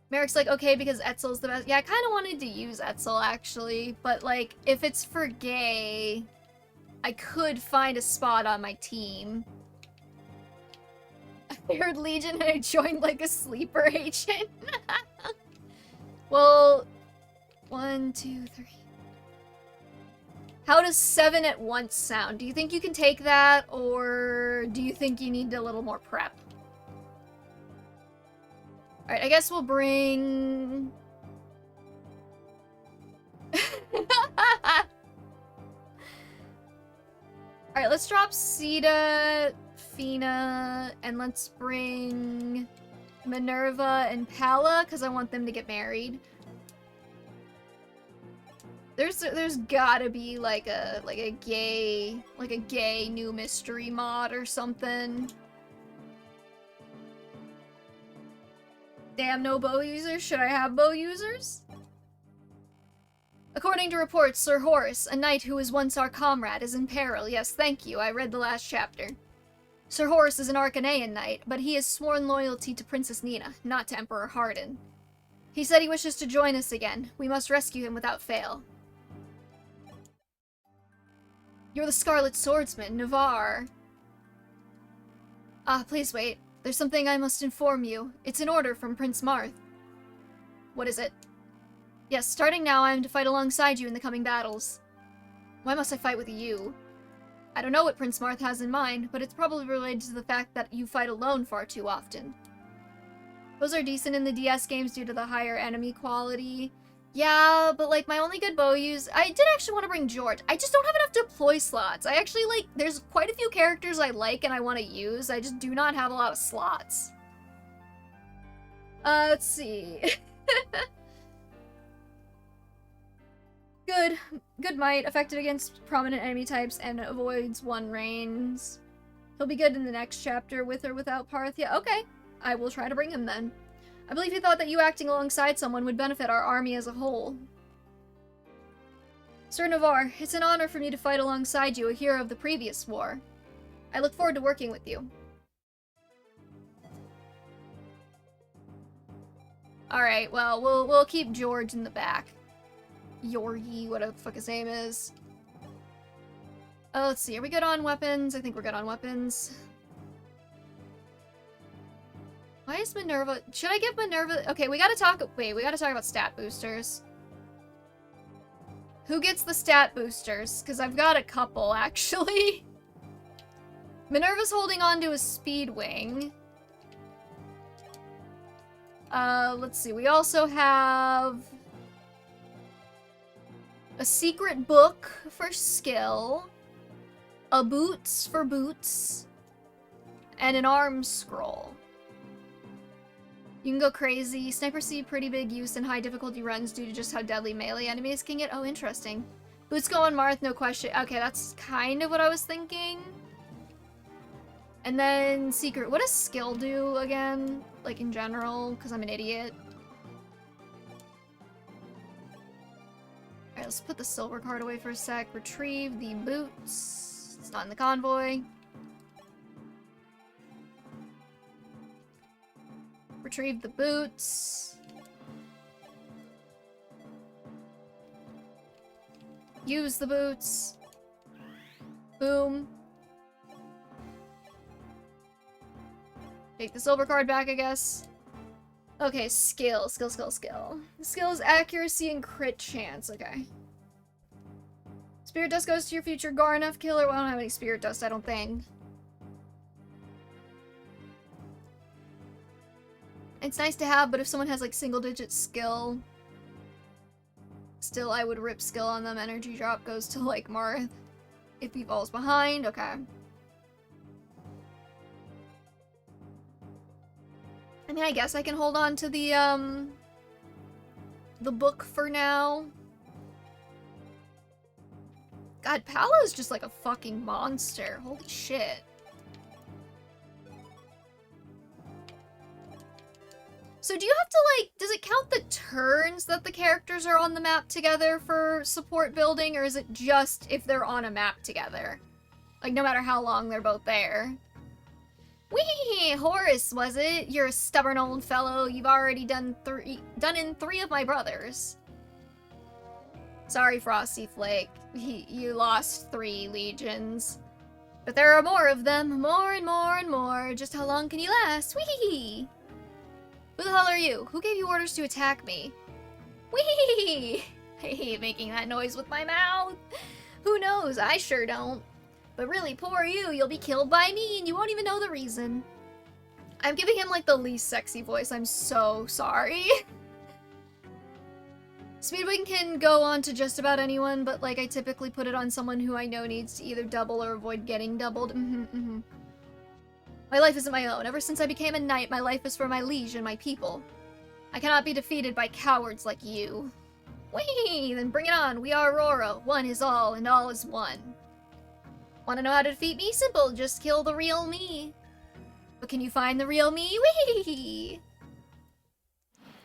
Merric's like, okay, because Etzel's the best. Yeah, I kind of wanted to use Etzel, actually. But, like, if it's for gay, I could find a spot on my team. I heard Legion and I joined, like, a sleeper agent. Well, 1, 2, 3. How does 7 at once sound? Do you think you can take that, or do you think you need a little more prep? Alright, I guess we'll bring... Alright, let's drop Sita, Fina, and let's bring Minerva and Palla, because I want them to get married. There's gotta be like a gay new mystery mod or something. Damn, no bow users? Should I have bow users? According to reports, Sir Horus, a knight who was once our comrade, is in peril. Yes, thank you. I read the last chapter. Sir Horus is an Arcanean knight, but he has sworn loyalty to Princess Nina, not to Emperor Hardin. He said he wishes to join us again. We must rescue him without fail. You're the Scarlet Swordsman, Navarre. Ah, please wait. There's something I must inform you. It's an order from Prince Marth. What is it? Yes, starting now I am to fight alongside you in the coming battles. Why must I fight with you? I don't know what Prince Marth has in mind, but it's probably related to the fact that you fight alone far too often. Those are decent in the DS games due to the higher enemy quality. Yeah, but like my only good bow use... I did actually want to bring George. I just don't have enough deploy slots. I actually like... There's quite a few characters I like and I want to use. I just do not have a lot of slots. Let's see. Good. Good might. Effective against prominent enemy types and avoids 1 reigns. He'll be good in the next chapter with or without Parthia. Okay. I will try to bring him then. I believe he thought that you acting alongside someone would benefit our army as a whole. Sir Navarre, it's an honor for me to fight alongside you, a hero of the previous war. I look forward to working with you. Alright, well, we'll keep George in the back. Yorgi, whatever the fuck his name is. Let's see, are we good on weapons? I think we're good on weapons. Why is Minerva... Should I give Minerva... Okay, we gotta talk... Wait, we gotta talk about stat boosters. Who gets the stat boosters? Because I've got a couple, actually. Minerva's holding on to a speed wing. Let's see. We also have a secret book for skill, a boots for boots, and an arm scroll. You can go crazy. Sniper see pretty big use in high difficulty runs due to just how deadly melee enemies can get. Oh, interesting. Boots go on Marth, no question. Okay, that's kind of what I was thinking. And then secret. What does skill do again? Like in general, because I'm an idiot. Alright, let's put the silver card away for a sec. Retrieve the boots. It's not in the convoy. Retrieve the boots. Use the boots. Boom. Take the silver card back, I guess. Okay, skill. Skill is accuracy and crit chance. Okay. Spirit dust goes to your future Garnuff killer. Well, I don't have any spirit dust, I don't think. It's nice to have, but if someone has like single-digit skill, still I would rip skill on them. Energy drop goes to like Marth. If he falls behind, okay. I mean, I guess I can hold on to the book for now. God, Pala is just like a fucking monster. Holy shit. So do you have to, like, does it count the turns that the characters are on the map together for support building, or is it just if they're on a map together? Like, no matter how long they're both there. Whee! Horace, was it? You're a stubborn old fellow. You've already done in 3 of my brothers. Sorry, Frosty Flake. You lost 3 legions. But there are more of them. More and more and more. Just how long can you last? Whee! Who the hell are you? Who gave you orders to attack me? Whee! I hate making that noise with my mouth. Who knows? I sure don't. But really, poor you. You'll be killed by me and you won't even know the reason. I'm giving him like the least sexy voice. I'm so sorry. Speedwing can go on to just about anyone, but like I typically put it on someone who I know needs to either double or avoid getting doubled. My life isn't my own. Ever since I became a knight, my life is for my liege and my people. I cannot be defeated by cowards like you. Whee! Then bring it on. We are Aurora. One is all, and all is one. Want to know how to defeat me? Simple. Just kill the real me. But can you find the real me? Whee!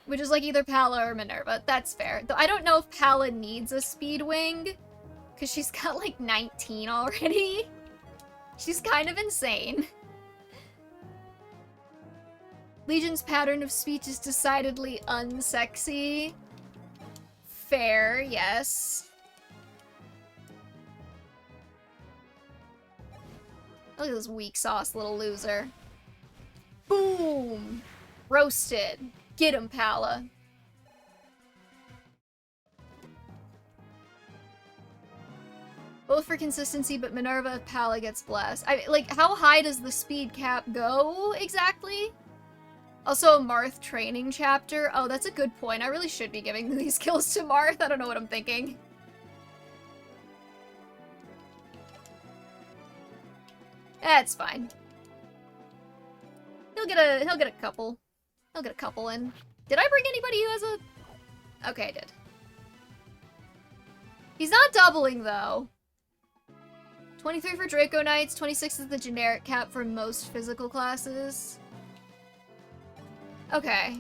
Which is like either Pala or Minerva. That's fair. Though I don't know if Pala needs a speed wing, because she's got like 19 already. She's kind of insane. Legion's pattern of speech is decidedly unsexy. Fair, yes. Look at this weak sauce little loser. Boom! Roasted. Get him, Pala. Both for consistency, but Minerva if Pala gets blessed. Like, how high does the speed cap go exactly? Also, a Marth training chapter. Oh, that's a good point. I really should be giving these kills to Marth. I don't know what I'm thinking. That's fine. He'll get a couple. He'll get a couple in. Did I bring anybody who has a... Okay, I did. He's not doubling, though. 23 for Draco Knights, 26 is the generic cap for most physical classes. Okay.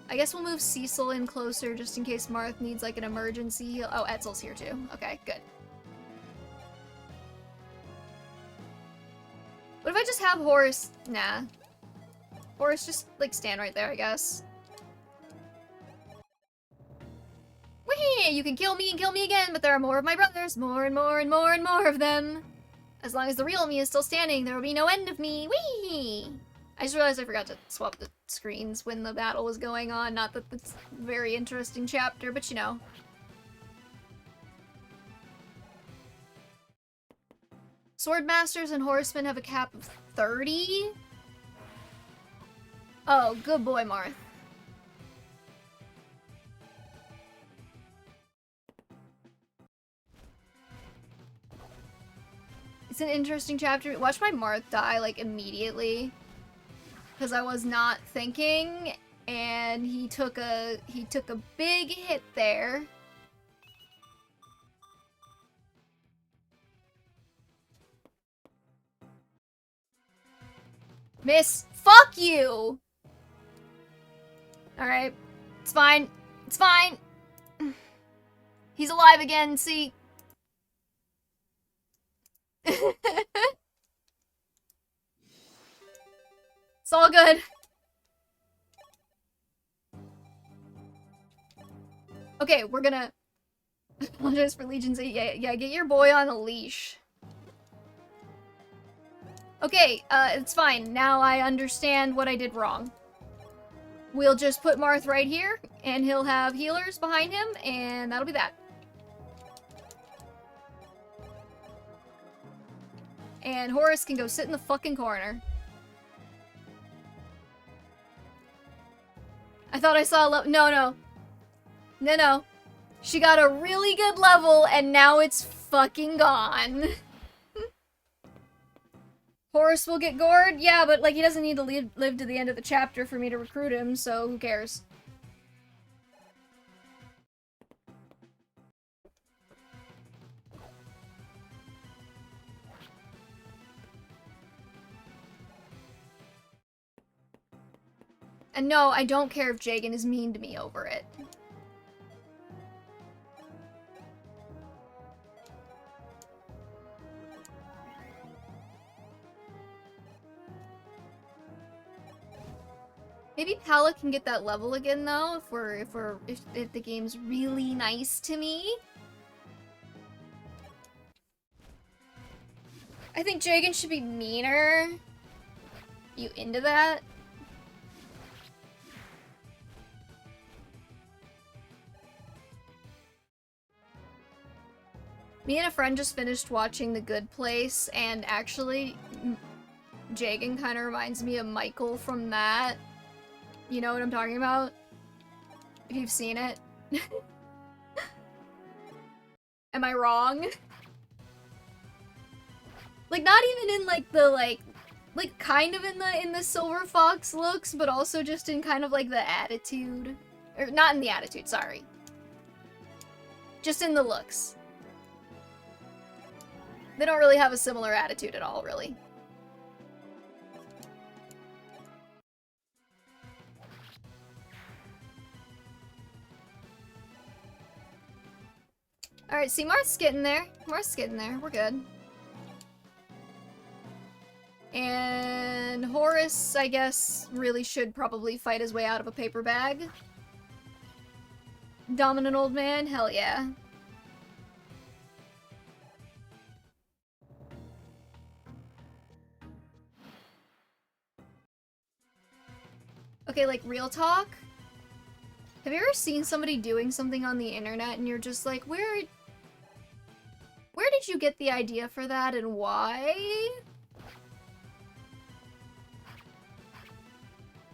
I guess we'll move Cecil in closer just in case Marth needs, like, an emergency heal. Oh, Etzel's here, too. Okay, good. What if I just have Horace? Nah. Horace just, like, stand right there, I guess. Whee! You can kill me and kill me again, but there are more of my brothers. More and more and more and more of them. As long as the real me is still standing, there will be no end of me. Whee! I just realized I forgot to swap the screens when the battle was going on. Not that it's a very interesting chapter, but you know. Swordmasters and horsemen have a cap of 30? Oh, good boy, Marth. It's an interesting chapter. Watch my Marth die, like, immediately. Because I was not thinking, and he took a big hit there. Miss, fuck you! Alright. It's fine. It's fine. He's alive again, see? It's all good. Okay, we're gonna apologize for Legion's. Yeah, get your boy on a leash. Okay, it's fine. Now I understand what I did wrong. We'll just put Marth right here, and he'll have healers behind him, and that'll be that. And Horace can go sit in the fucking corner. I thought I saw a level. No. She got a really good level, and now it's fucking gone. Horace will get gored? Yeah, but, like, he doesn't need to live to the end of the chapter for me to recruit him, so who cares? And no, I don't care if Jagan is mean to me over it. Maybe Pala can get that level again though, if the game's really nice to me. I think Jagan should be meaner. You into that? Me and a friend just finished watching The Good Place, and actually, Jagan kind of reminds me of Michael from that. You know what I'm talking about? If you've seen it. Am I wrong? Like, not even in, like, the, like, kind of in the Silver Fox looks, but also just in kind of, like, the attitude. Or, not in the attitude, sorry. Just in the looks. They don't really have a similar attitude at all, really. Alright, see, Marth's getting there. Marth's getting there. We're good. And Horace, I guess, really should probably fight his way out of a paper bag. Dominant old man? Hell yeah. Okay, like, real talk? Have you ever seen somebody doing something on the internet and you're just like, where did you get the idea for that and why?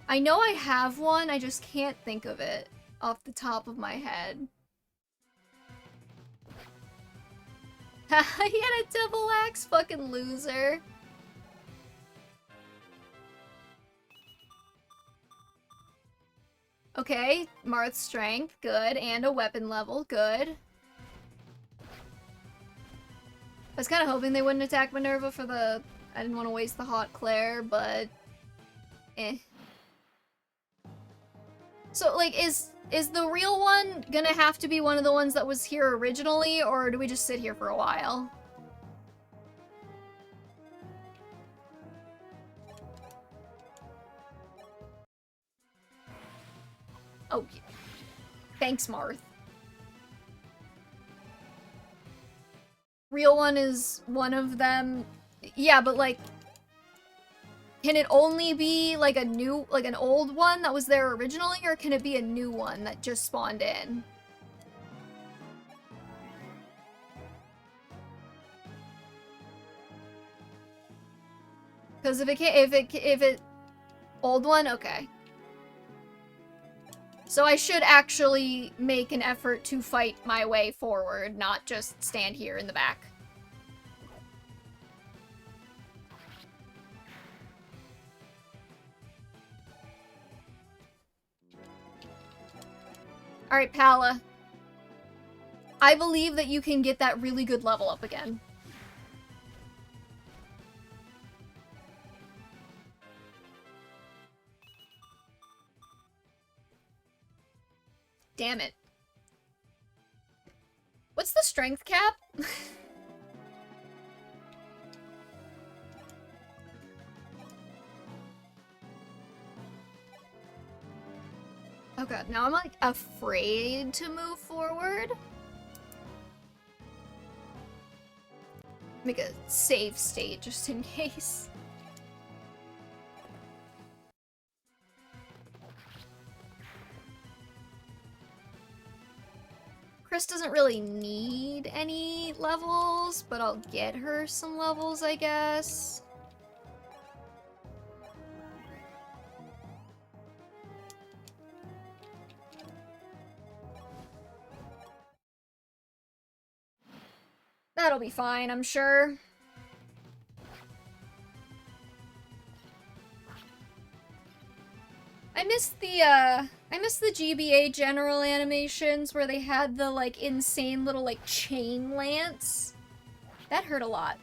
I know I have one, I just can't think of it off the top of my head. He had a double axe, fucking loser. Okay, Marth's strength, good, and a weapon level, good. I was kind of hoping they wouldn't attack Minerva for the... I didn't want to waste the Hot Claire, but... eh. So, like, is the real one gonna have to be one of the ones that was here originally, or do we just sit here for a while? Oh, yeah. Thanks, Marth. Real one is one of them. Yeah, but like, can it only be like an old one that was there originally, or can it be a new one that just spawned in? Because if it old one, okay. So I should actually make an effort to fight my way forward, not just stand here in the back. Alright, Pala. I believe that you can get that really good level up again. Damn it. What's the strength cap? Oh god, now I'm like afraid to move forward. Make a save state just in case. Chris doesn't really need any levels, but I'll get her some levels, I guess. That'll be fine, I'm sure. I missed the GBA general animations where they had the, like, insane little, like, chain lance. That hurt a lot.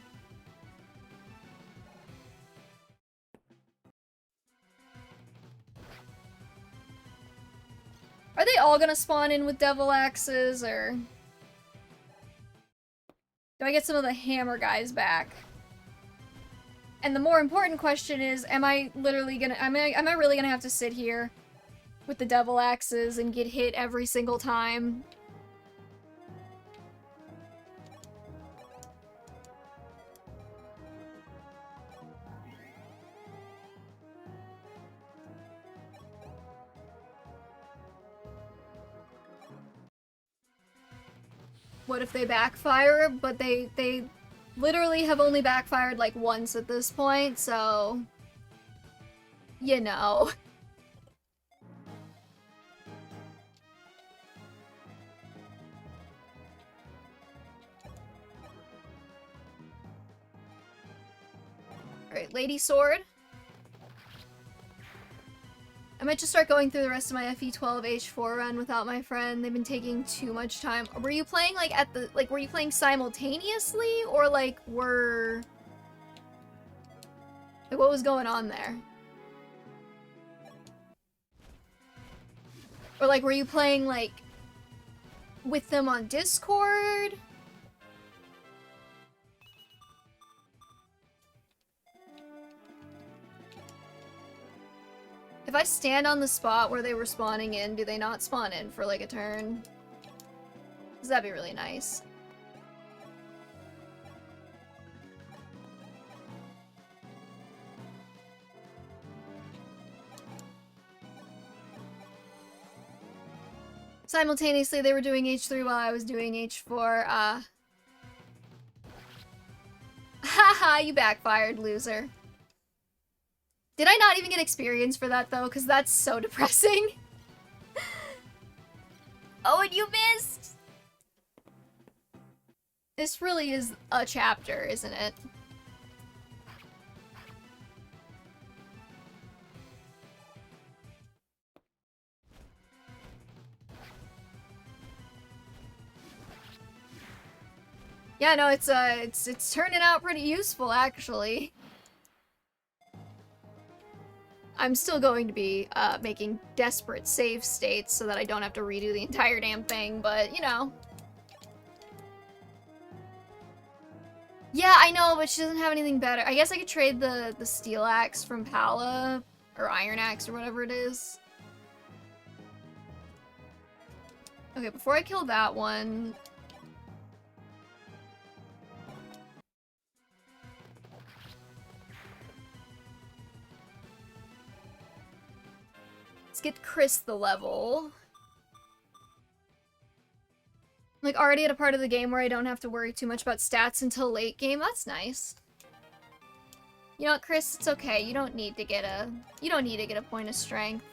Are they all gonna spawn in with devil axes, or... do I get some of the hammer guys back? And the more important question is, am I really gonna have to sit here with the devil axes and get hit every single time? What if they backfire? But they literally have only backfired like once at this point, so... you know. Alright, Lady Sword. I might just start going through the rest of my FE12 H4 run without my friend. They've been taking too much time. Were you playing like were you playing simultaneously, or like what was going on there? Or like were you playing like with them on Discord? If I stand on the spot where they were spawning in, do they not spawn in for like a turn? 'Cause that'd be really nice. Simultaneously, they were doing H3 while I was doing H4. Haha, you backfired, loser. Did I not even get experience for that, though? Because that's so depressing. Oh, and you missed! This really is a chapter, isn't it? Yeah, no, it's turning out pretty useful, actually. I'm still going to be making desperate save states so that I don't have to redo the entire damn thing, but, you know. Yeah, I know, but she doesn't have anything better. I guess I could trade the steel axe from Pala, or iron axe, or whatever it is. Okay, before I kill that one... let's get Chris the level. I'm like already at a part of the game where I don't have to worry too much about stats until late game. That's nice. You know what, Chris? It's okay. You don't need to get a point of strength.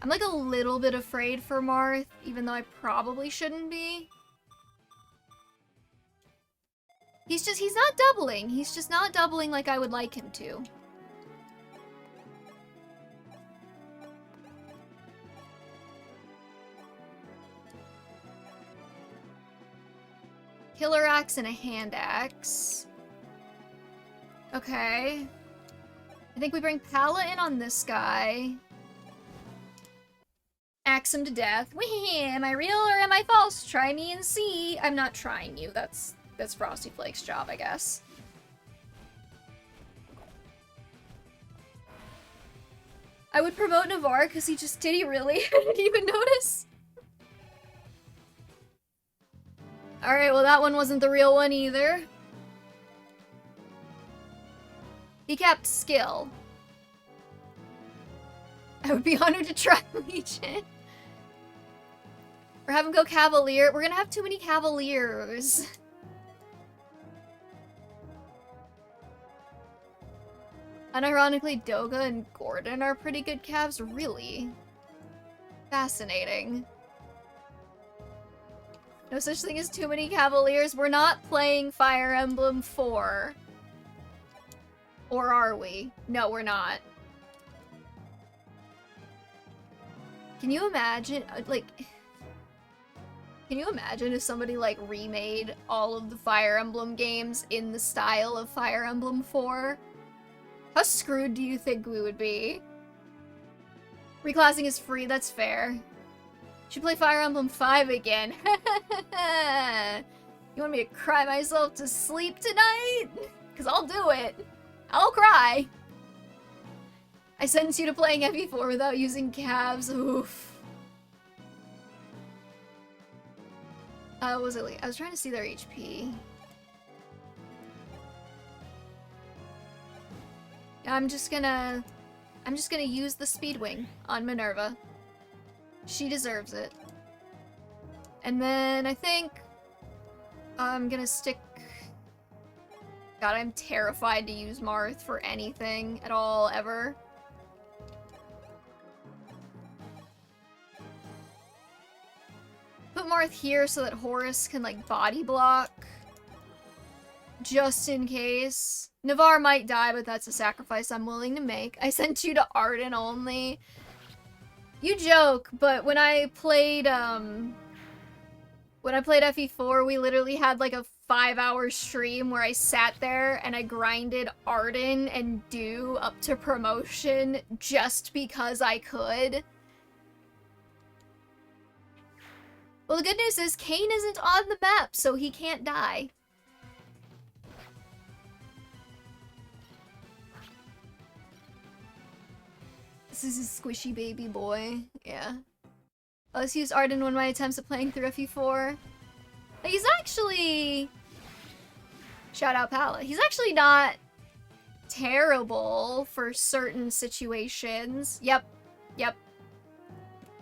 I'm like a little bit afraid for Marth, even though I probably shouldn't be. He's not doubling. He's just not doubling like I would like him to. Killer axe and a hand axe. Okay. I think we bring Pala in on this guy. Axe him to death. Whee! Am I real or am I false? Try me and see. I'm not trying you. That's Frosty Flake's job, I guess. I would promote Navarre because did he really? I didn't even notice. Alright, well that one wasn't the real one either. He kept skill. I would be honored to try Legion. Or have him go Cavalier. We're gonna have too many Cavaliers. Unironically, Doga and Gordon are pretty good Cavs, really. Fascinating. No such thing as too many Cavaliers. We're not playing Fire Emblem 4. Or are we? No, we're not. Can you imagine, can you imagine if somebody, remade all of the Fire Emblem games in the style of Fire Emblem 4? How screwed do you think we would be? Reclassing is free, that's fair. Should play Fire Emblem 5 again. You want me to cry myself to sleep tonight? Because I'll do it. I'll cry. I sentenced you to playing FE4 without using calves. Oof. Was it I was trying to see their HP. I'm just gonna use the Speedwing on Minerva. She deserves it. And then I think I'm gonna stick... God, I'm terrified to use Marth for anything at all, ever. Put Marth here so that Horus can, body block. Just in case. Navarre might die, but that's a sacrifice I'm willing to make. I sent you to Arden only. You joke, but when I played FE4, we literally had a 5-hour stream where I sat there and I grinded Arden and Dew up to promotion just because I could. Well, the good news is Kain isn't on the map, so he can't die. This is a squishy baby boy. Yeah. Let's use Arden in one of my attempts at playing through FE4. He's actually... Shout out Pala. He's actually not terrible for certain situations. Yep. Yep.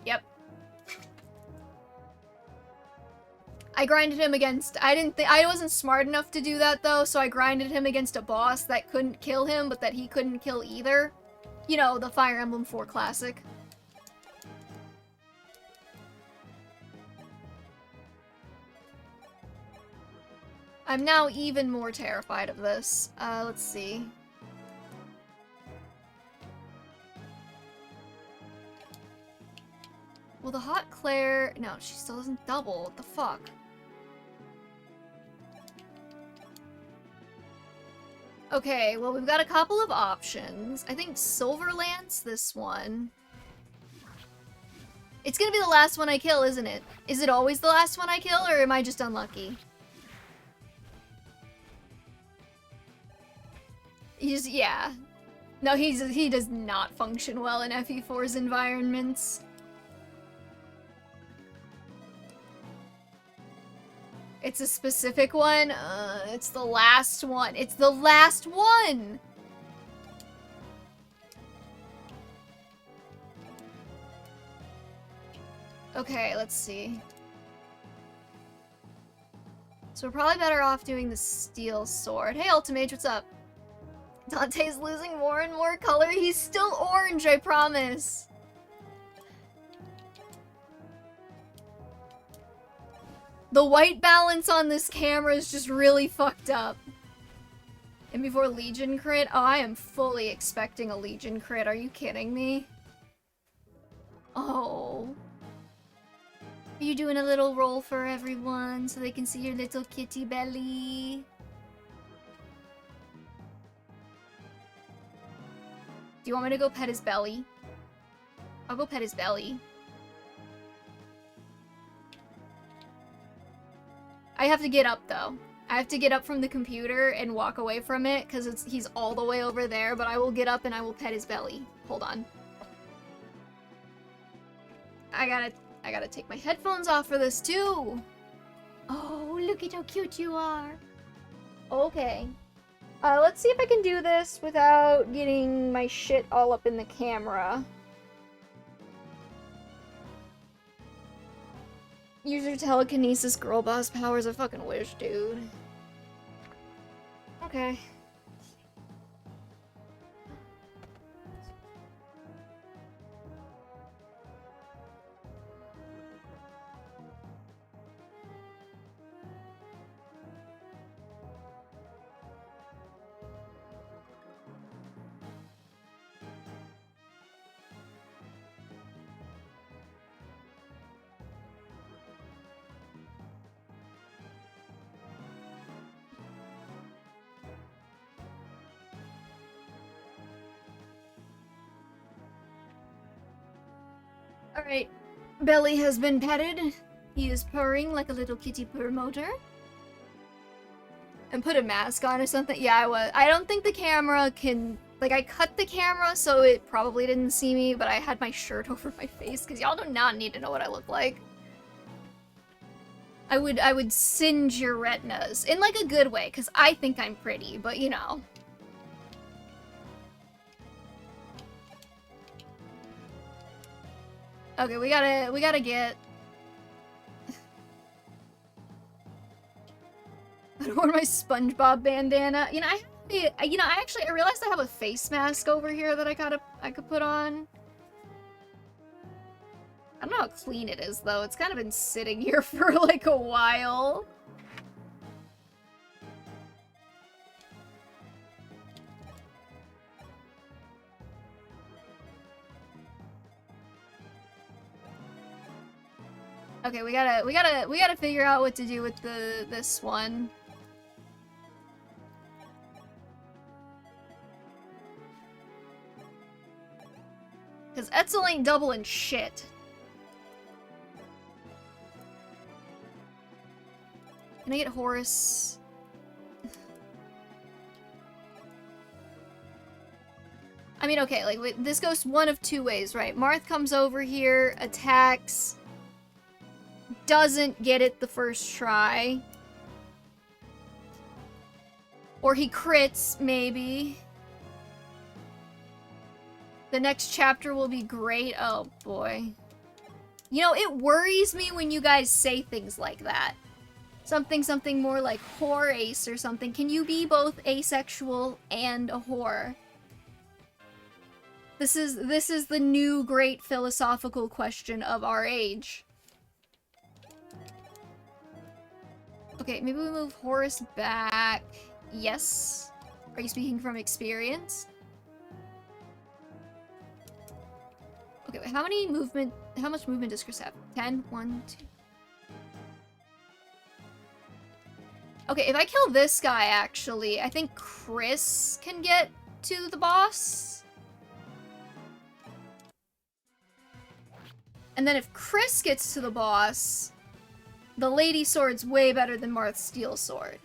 Yep. I grinded him against... I wasn't smart enough to do that, though, so I grinded him against a boss that couldn't kill him, but that he couldn't kill either. You know, the Fire Emblem 4 classic. I'm now even more terrified of this. Let's see. Well, the Hot Claire... No, she still doesn't double. What the fuck? Okay, well, we've got a couple of options. I think Silver Lance, this one. It's gonna be the last one I kill, isn't it? Is it always the last one I kill, or am I just unlucky? Yeah. No, he does not function well in FE4's environments. It's a specific one? It's the last one. It's the last one! Okay, let's see. So we're probably better off doing the steel sword. Hey, Ultimage, what's up? Dante's losing more and more color. He's still orange, I promise. The white balance on this camera is just really fucked up. And before Legion crit? Oh, I am fully expecting a Legion crit. Are you kidding me? Oh. Are you doing a little roll for everyone so they can see your little kitty belly? Do you want me to go pet his belly? I'll go pet his belly. I have to get up, though. I have to get up from the computer and walk away from it, because he's all the way over there, but I will get up and I will pet his belly. Hold on. I gotta take my headphones off for this, too! Oh, look at how cute you are! Okay. Let's see if I can do this without getting my shit all up in the camera. Use your telekinesis girl boss powers. I fucking wish, dude. Okay. Alright, Belly has been petted. He is purring like a little kitty purr motor. And put a mask on or something. Yeah, I was. I don't think the camera can... Like, I cut the camera so it probably didn't see me, but I had my shirt over my face, because y'all do not need to know what I look like. I would singe your retinas. In, like, a good way, because I think I'm pretty, but, you know. Okay, we gotta get... I don't want my SpongeBob bandana. You know, I realized I have a face mask over here that I could put on. I don't know how clean it is, though. It's kind of been sitting here for, like, a while. Okay, we gotta figure out what to do with this one. Cause Etzel ain't doubling shit. Can I get Horus? I mean, okay, like, wait, this goes one of two ways, right? Marth comes over here, attacks, doesn't get it the first try. Or he crits, maybe. The next chapter will be great. Oh, boy. You know, it worries me when you guys say things like that. Something more like whore ace or something. Can you be both asexual and a whore? This is the new great philosophical question of our age. Okay, maybe we move Horus back. Yes. Are you speaking from experience? Okay, wait, how much movement does Chris have? 10? 1, 2. Okay, if I kill this guy, actually, I think Chris can get to the boss. And then if Chris gets to the boss, the Lady Sword's way better than Marth's Steel Sword.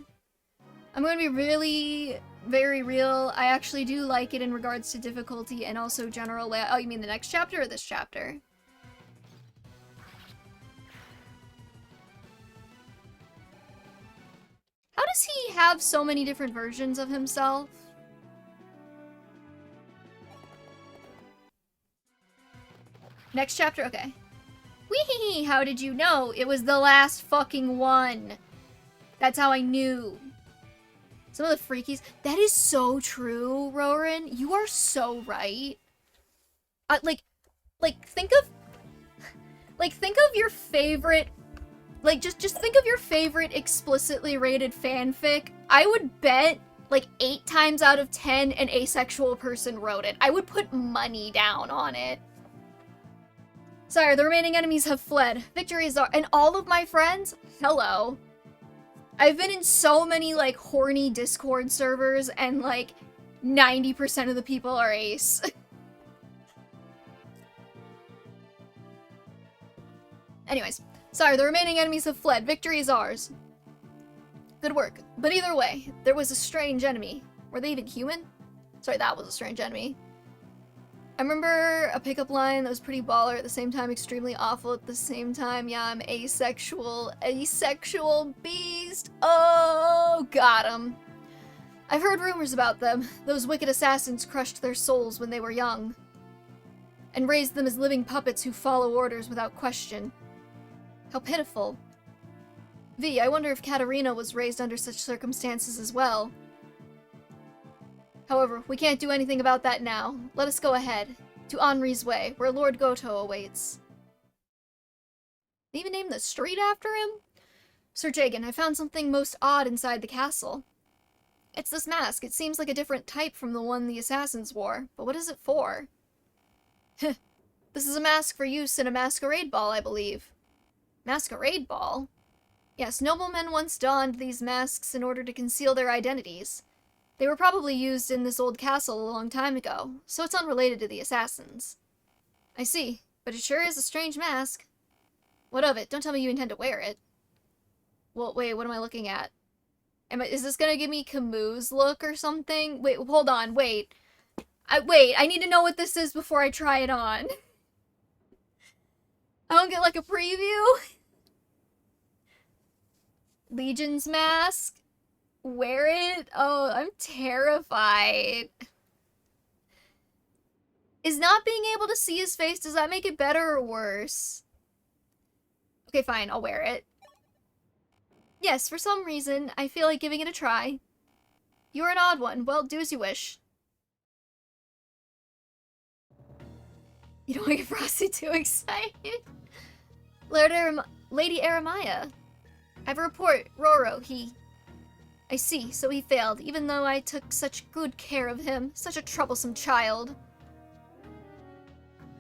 I'm gonna be really, very real. I actually do like it in regards to difficulty and also general layout. Oh, you mean the next chapter or this chapter? How does he have so many different versions of himself? Next chapter? Okay. Wee-hee-hee, how did you know? It was the last fucking one. That's how I knew. Some of the freakies. That is so true, Roran. You are so right. Like, think of your favorite, like, just think of your favorite explicitly rated fanfic. I would bet, like, 8 times out of 10 an asexual person wrote it. I would put money down on it. Sire, the remaining enemies have fled. Victories are- and all of my friends? Hello. I've been in so many, like, horny Discord servers, and, like, 90% of the people are ace. Anyways, sorry, the remaining enemies have fled. Victory is ours. Good work. But either way, there was a strange enemy. Were they even human? Sorry, that was a strange enemy. I remember a pickup line that was pretty baller, at the same time extremely awful, at the same time, yeah, I'm asexual. Asexual beast! Oh, got him. I've heard rumors about them. Those wicked assassins crushed their souls when they were young, and raised them as living puppets who follow orders without question. How pitiful. V, I wonder if Katarina was raised under such circumstances as well. However, we can't do anything about that now. Let us go ahead, to Henri's Way, where Lord Goto awaits. They even named the street after him? Sir Jagan, I found something most odd inside the castle. It's this mask. It seems like a different type from the one the assassins wore, but what is it for? This is a mask for use in a masquerade ball, I believe. Masquerade ball? Yes, noblemen once donned these masks in order to conceal their identities. They were probably used in this old castle a long time ago, so it's unrelated to the assassins. I see, but it sure is a strange mask. What of it? Don't tell me you intend to wear it. Well, wait, what am I looking at? Is this gonna give me Camus' look or something? Wait, hold on, wait. I need to know what this is before I try it on. I don't get, like, a preview? Legion's mask? Wear it? Oh, I'm terrified. Is not being able to see his face, does that make it better or worse? Okay, fine, I'll wear it. Yes, for some reason, I feel like giving it a try. You're an odd one. Well, do as you wish. You don't want to get Frosty too excited. Lady Aramaya. I have a report. Roro, I see, so he failed, even though I took such good care of him. Such a troublesome child.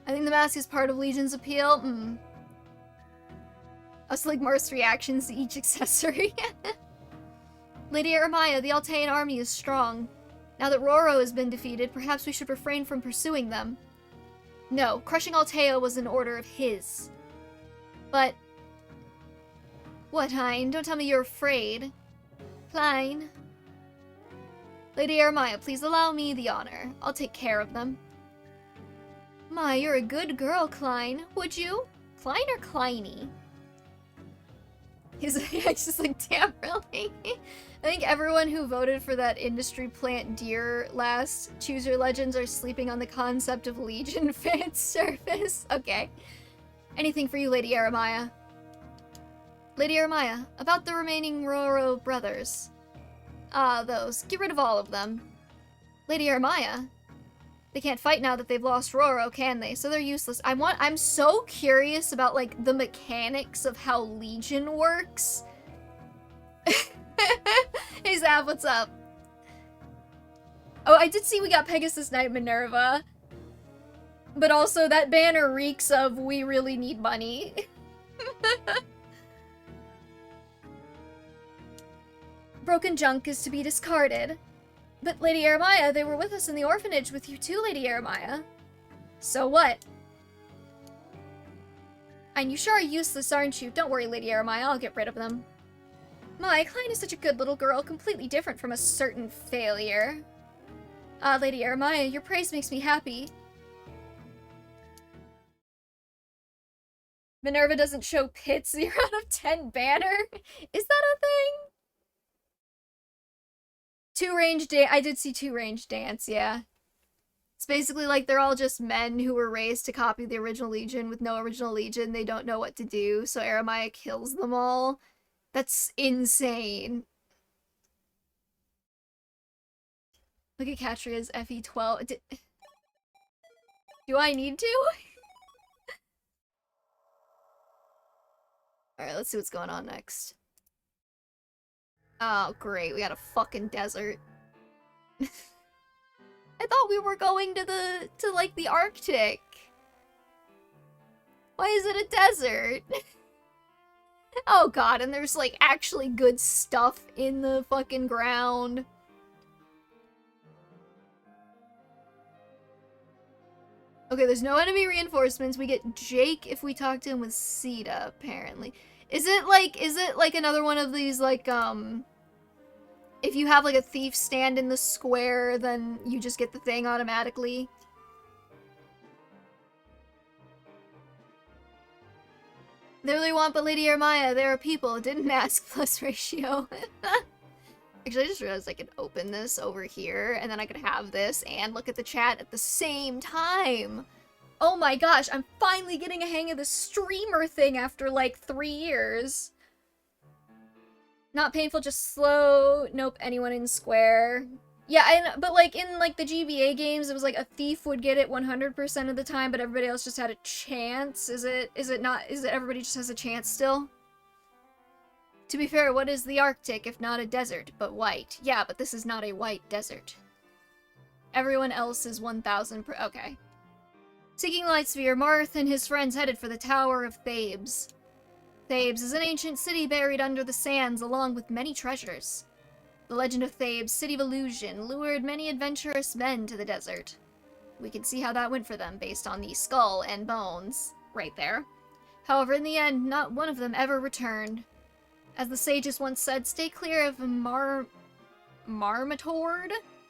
I think the mask is part of Legion's appeal. Also, like, Marth's reactions to each accessory. Lady Aramaya, the Altean army is strong. Now that Roro has been defeated, perhaps we should refrain from pursuing them. No, crushing Altea was an order of his. But... What, Hein? Don't tell me you're afraid. Klein. Lady Aramaya, please allow me the honor. I'll take care of them. My, you're a good girl, Klein. Would you? Klein or Kleiny? He's just like, damn, really? I think everyone who voted for that industry plant deer last Choose Your Legends are sleeping on the concept of Legion fan service. Okay. Anything for you, Lady Aramaya. Lady Aramaya, about the remaining Roro brothers. Ah, those. Get rid of all of them. Lady Aramaya? They can't fight now that they've lost Roro, can they? So they're useless. I'm so curious about, like, the mechanics of how Legion works. Hey, Zav, what's up? Oh, I did see we got Pegasus Knight Minerva. But also, that banner reeks of, we really need money. Broken junk is to be discarded. But Lady Aramaya, they were with us in the orphanage with you too, Lady Aramaya. So what? And you sure are useless, aren't you? Don't worry, Lady Aramaya, I'll get rid of them. My, Klein is such a good little girl, completely different from a certain failure. Ah, Lady Aramaya, your praise makes me happy. Minerva doesn't show pits 0 out of 10 banner? Is that a thing? Two-range dance. I did see two-range dance, yeah. It's basically like they're all just men who were raised to copy the original Legion with no original Legion. They don't know what to do, so Aramaya kills them all. That's insane. Look at Katria's FE12. Do I need to? Alright, let's see what's going on next. Oh, great. We got a fucking desert. I thought we were going to like, the Arctic. Why is it a desert? Oh god, and there's, like, actually good stuff in the fucking ground. Okay, there's no enemy reinforcements. We get Jake if we talk to him with Sita, apparently. Is it like another one of these, like, if you have, like, a thief stand in the square, then you just get the thing automatically? They really want but Lady Ermaya, there are people, didn't ask plus ratio. Actually, I just realized I could open this over here, and then I could have this and look at the chat at the same time. Oh my gosh, I'm finally getting a hang of the streamer thing after, like, 3 years. Not painful, just slow. Nope, anyone in square. Yeah, but, like, in, like, the GBA games, it was, like, a thief would get it 100% of the time, but everybody else just had a chance. Is it everybody just has a chance still? To be fair, what is the Arctic if not a desert, but white? Yeah, but this is not a white desert. Everyone else is 1,000 per- okay. Seeking Light Sphere, Marth and his friends headed for the Tower of Thebes. Thebes is an ancient city buried under the sands along with many treasures. The legend of Thebes, city of illusion, lured many adventurous men to the desert. We can see how that went for them based on the skull and bones right there. However, in the end, not one of them ever returned. As the sages once said, stay clear of Marmatord?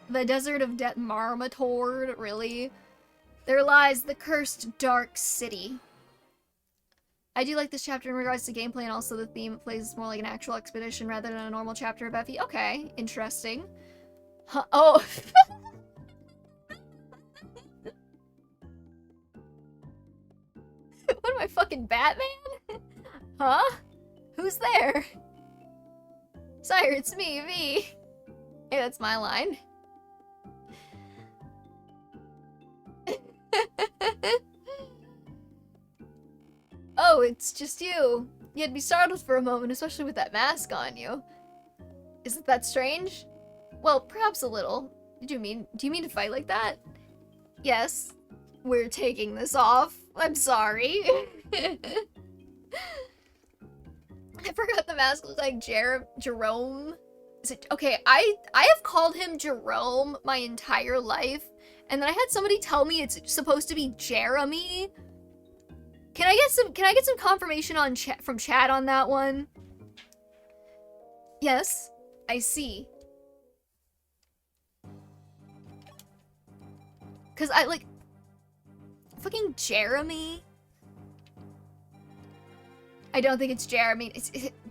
The desert of Marmatord, really? There lies the cursed dark city. I do like this chapter in regards to gameplay and also the theme. It plays more like an actual expedition rather than a normal chapter of FE. Okay, interesting. Huh, oh. What am I, fucking Batman? Huh? Who's there? Sire, it's me, V. Hey, that's my line. Oh, it's just you. You had me startled for a moment, especially with that mask on you. Isn't that strange? Well, perhaps a little. Do you mean to fight like that? Yes. We're taking this off. I'm sorry. I forgot the mask was like Jerome. Is it okay? I have called him Jerome my entire life, and then I had somebody tell me it's supposed to be Jeremy. Can I get some confirmation on from chat on that one? Yes, I see. Cause I like fucking Jeremy. I don't think it's Jeremy.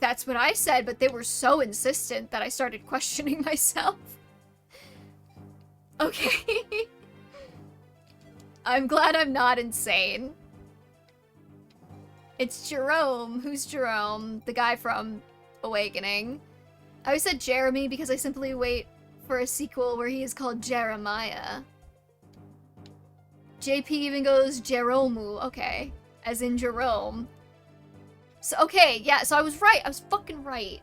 That's what I said, but they were so insistent that I started questioning myself. Okay. I'm glad I'm not insane. It's Jerome. Who's Jerome? The guy from Awakening. I always said Jeremy because I simply wait for a sequel where he is called Jeremiah. JP even goes Jeromu. Okay. As in Jerome. So, okay, yeah, so I was right. I was fucking right.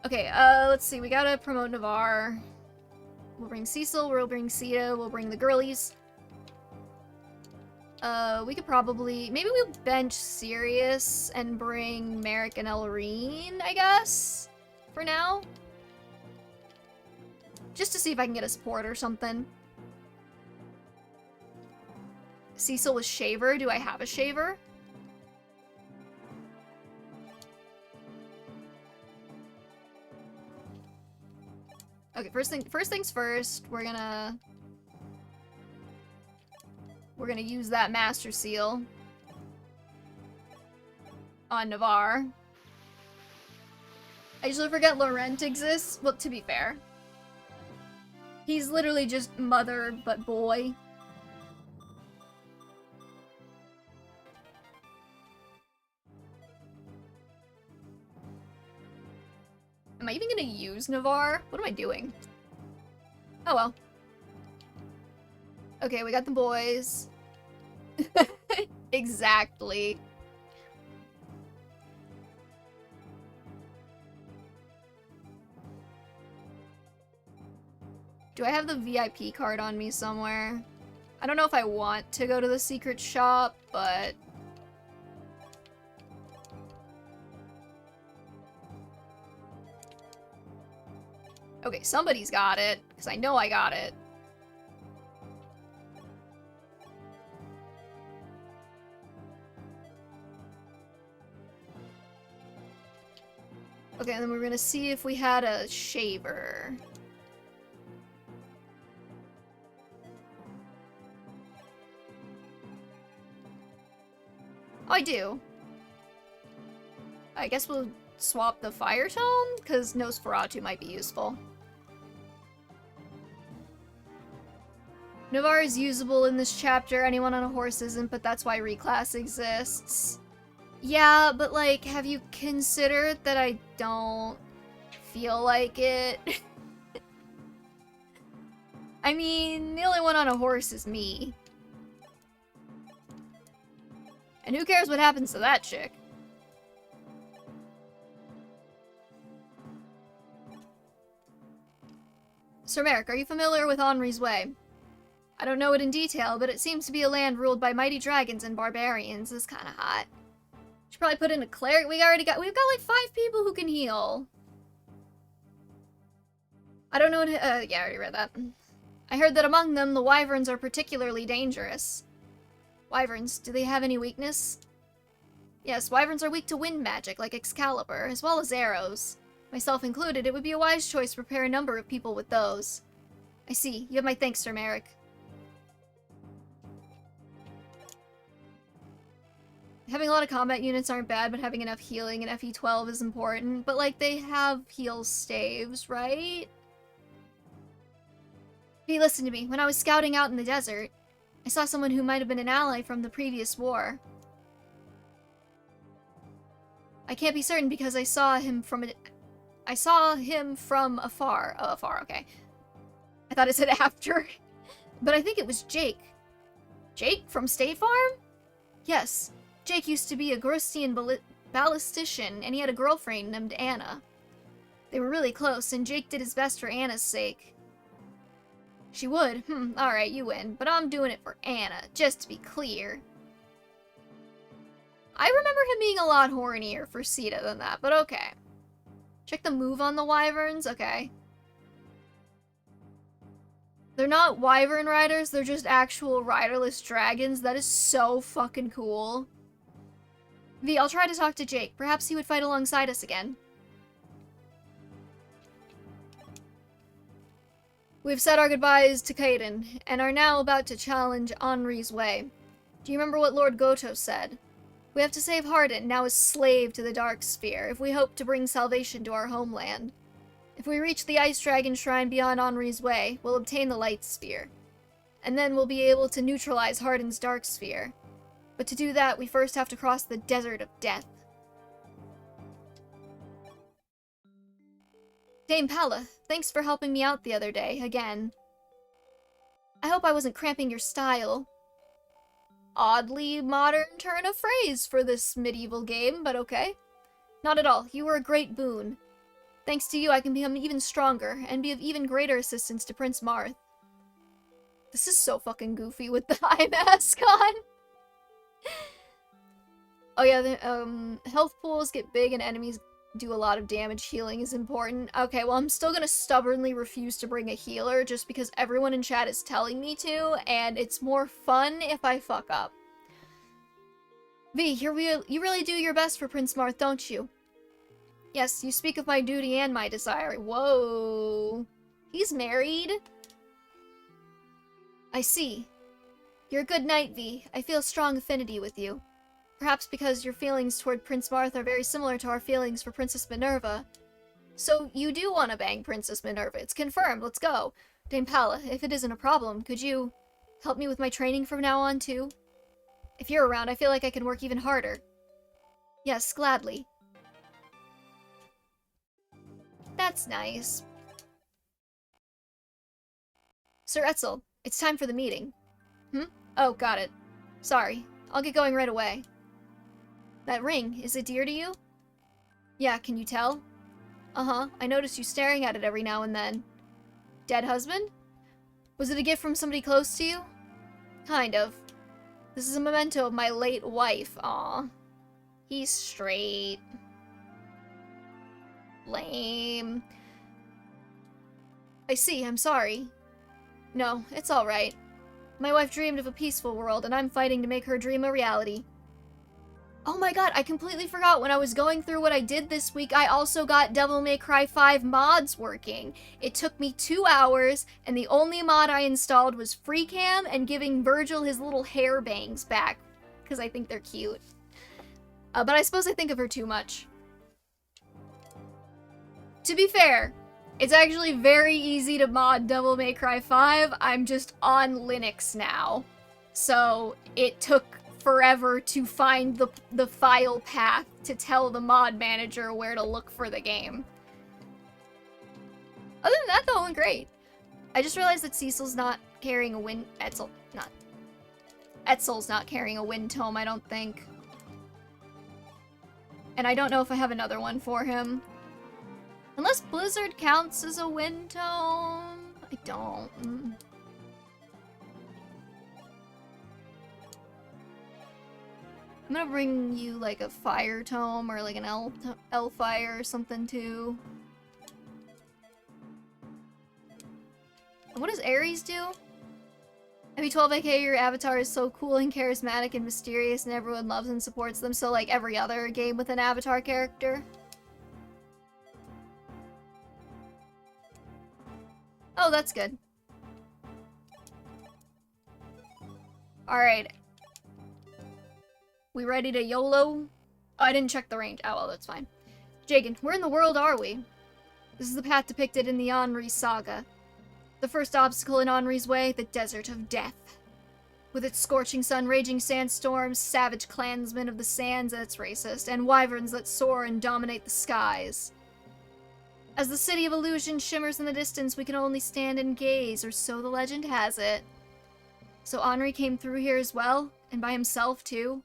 Okay, let's see. We gotta promote Navarre. We'll bring Cecil, we'll bring Sita, we'll bring the girlies. We could probably... Maybe we'll bench Sirius and bring Merric and Elrene, I guess? For now? Just to see if I can get a support or something. Cecil with Shaver. Do I have a Shaver? Okay, first things first, we're gonna use that Master Seal on Navarre. I usually forget Laurent exists. Well, to be fair. He's literally just mother, but boy. Am I even gonna use Navarre? What am I doing? Oh well. Okay, we got the boys. Exactly. Do I have the VIP card on me somewhere? I don't know if I want to go to the secret shop, but... Okay, somebody's got it, because I know I got it. Okay, and then we're gonna see if we had a shaver. Oh, I do. I guess we'll swap the fire tome, because Nosferatu might be useful. Navarre is usable in this chapter, anyone on a horse isn't, but that's why reclass exists. Yeah, but like, have you considered that I don't feel like it? I mean, the only one on a horse is me. And who cares what happens to that chick? Sir Merric, are you familiar with Henri's Way? I don't know it in detail, but it seems to be a land ruled by mighty dragons and barbarians. It's kinda hot. Should probably put in a cleric. We've got like 5 people who can heal. I don't know what, yeah, I already read that. I heard that among them, the wyverns are particularly dangerous. Wyverns, do they have any weakness? Yes, wyverns are weak to wind magic, like Excalibur, as well as arrows. Myself included, it would be a wise choice to prepare a number of people with those. I see. You have my thanks, Sir Merric. Having a lot of combat units aren't bad, but having enough healing in FE12 is important. But, like, they have heal staves, right? Hey, listen to me. When I was scouting out in the desert, I saw someone who might have been an ally from the previous war. I can't be certain because I saw him from afar. Oh, afar, okay. I thought it said after. But I think it was Jake. Jake from State Farm? Yes. Jake used to be a Grostian ballistician, and he had a girlfriend named Anna. They were really close, and Jake did his best for Anna's sake. She would? Alright, you win. But I'm doing it for Anna, just to be clear. I remember him being a lot hornier for Sita than that, but okay. Check the move on the wyverns? Okay. They're not wyvern riders, they're just actual riderless dragons. That is so fucking cool. V, I'll try to talk to Jake. Perhaps he would fight alongside us again. We've said our goodbyes to Caden, and are now about to challenge Henri's Way. Do you remember what Lord Goto said? We have to save Hardin, now a slave to the Dark Sphere, if we hope to bring salvation to our homeland. If we reach the Ice Dragon Shrine beyond Henri's Way, we'll obtain the Light Sphere. And then we'll be able to neutralize Hardin's Dark Sphere. But to do that, we first have to cross the Desert of Death. Dame Palla, thanks for helping me out the other day, again. I hope I wasn't cramping your style. Oddly modern turn of phrase for this medieval game, but okay. Not at all, you were a great boon. Thanks to you, I can become even stronger, and be of even greater assistance to Prince Marth. This is so fucking goofy with the eye mask on. Oh yeah, the health pools get big and enemies do a lot of damage. Healing is important. Okay, well I'm still gonna stubbornly refuse to bring a healer just because everyone in chat is telling me to, and it's more fun if I fuck up. V, you really do your best for Prince Marth, don't you? Yes, you speak of my duty and my desire. Whoa. He's married? I see. You're a good knight, V. I feel a strong affinity with you. Perhaps because your feelings toward Prince Marth are very similar to our feelings for Princess Minerva. So you do want to bang Princess Minerva. It's confirmed. Let's go. Dame Palla, if it isn't a problem, could you help me with my training from now on, too? If you're around, I feel like I can work even harder. Yes, gladly. That's nice. Sir Etzel, it's time for the meeting. Oh, got it. Sorry. I'll get going right away. That ring, is it dear to you? Yeah, can you tell? Uh-huh. I notice you staring at it every now and then. Dead husband? Was it a gift from somebody close to you? Kind of. This is a memento of my late wife. Aw. He's straight. Lame. I see, I'm sorry. No, it's alright. My wife dreamed of a peaceful world, and I'm fighting to make her dream a reality. Oh my god, I completely forgot when I was going through what I did this week, I also got Devil May Cry 5 mods working. It took me 2 hours, and the only mod I installed was free cam and giving Virgil his little hair bangs back, because I think they're cute. But I suppose I think of her too much. To be fair, it's actually very easy to mod Devil May Cry 5, I'm just on Linux now. So, it took forever to find the file path to tell the mod manager where to look for the game. Other than that, though, it went great. I just realized that Cecil's not carrying a Etzel's not carrying a wind tome, I don't think. And I don't know if I have another one for him. Unless Blizzard counts as a wind tome? I don't. I'm gonna bring you, like, a fire tome or, like, an L fire or something, too. And what does Ares do? Every 12 aka your avatar is so cool and charismatic and mysterious and everyone loves and supports them, so, like, every other game with an avatar character. Oh, that's good. Alright. We ready to YOLO? Oh, I didn't check the range. Oh, well, that's fine. Jagan, where in the world are we? This is the path depicted in the Henri saga. The first obstacle in Henri's way, the Desert of Death. With its scorching sun, raging sandstorms, savage clansmen of the sands, that's racist, and wyverns that soar and dominate the skies. As the city of illusion shimmers in the distance, we can only stand and gaze, or so the legend has it. So Henri came through here as well, and by himself too.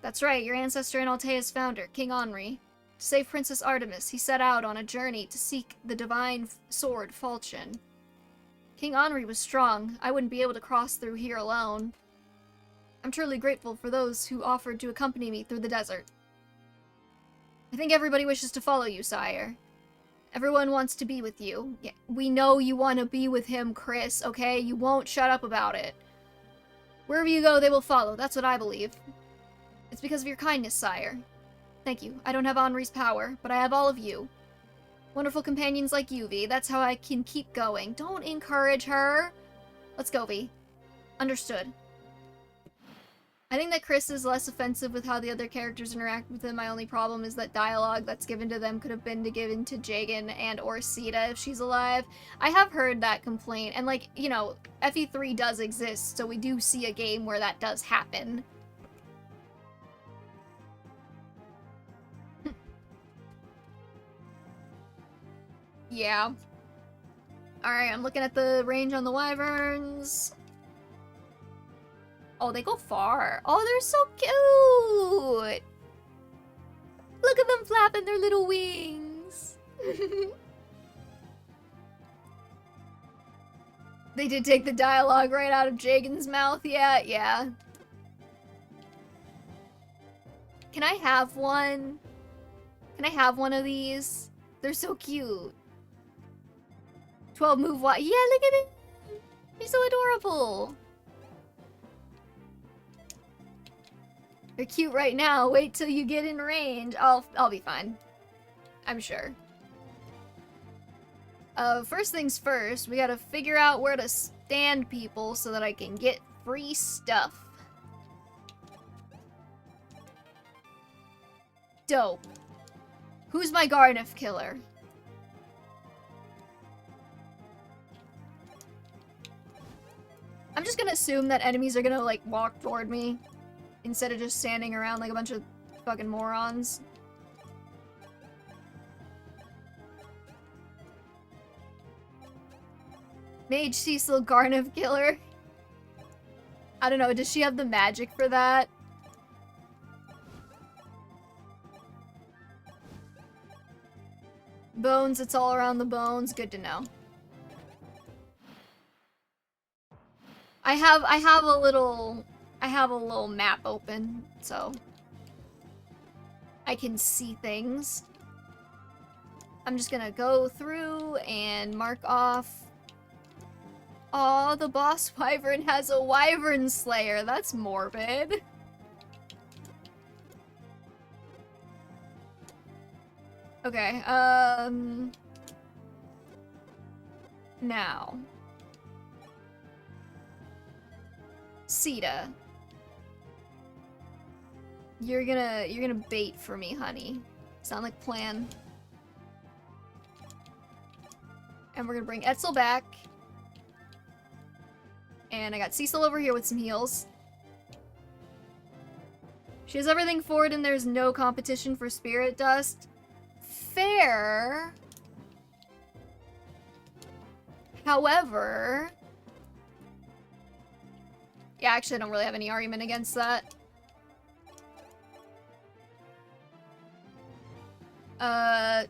That's right, your ancestor and Altea's founder, King Henri. To save Princess Artemis, he set out on a journey to seek the divine sword Falchion. King Henri was strong. I wouldn't be able to cross through here alone. I'm truly grateful for those who offered to accompany me through the desert. I think everybody wishes to follow you, sire. Everyone wants to be with you. Yeah, we know you want to be with him, Chris, okay? You won't shut up about it. Wherever you go, they will follow. That's what I believe. It's because of your kindness, sire. Thank you. I don't have Henri's power, but I have all of you. Wonderful companions like you, V. That's how I can keep going. Don't encourage her. Let's go, V. Understood. I think that Chris is less offensive with how the other characters interact with him. My only problem is that dialogue that's given to them could have been given to Jagan and or Sita if she's alive. I have heard that complaint, and, like, you know, FE3 does exist, so we do see a game where that does happen. Yeah. Alright, I'm looking at the range on the wyverns. Oh, they go far. Oh, they're so cute! Look at them flapping their little wings. They did take the dialogue right out of Jagan's mouth. Yeah, yeah. Can I have one? Can I have one of these? They're so cute. 12 move wide. Yeah, look at it. They're so adorable. They're cute right now. Wait till you get in range. I'll be fine. I'm sure. First things first, we gotta figure out where to stand people so that I can get free stuff. Dope. Who's my Garnif killer? I'm just gonna assume that enemies are gonna, like, walk toward me instead of just standing around like a bunch of fucking morons. Mage Cecil Garnov Killer. I don't know, does she have the magic for that? Bones, it's all around the bones. Good to know. I have a little map open, so I can see things. I'm just gonna go through and mark off. Aw, the boss wyvern has a wyvern slayer. That's morbid. Okay, now. Sita. You're gonna bait for me, honey. Sound like a plan. And we're gonna bring Etzel back. And I got Cecil over here with some heals. She has everything for it and there's no competition for spirit dust. Fair. However... yeah, actually I don't really have any argument against that.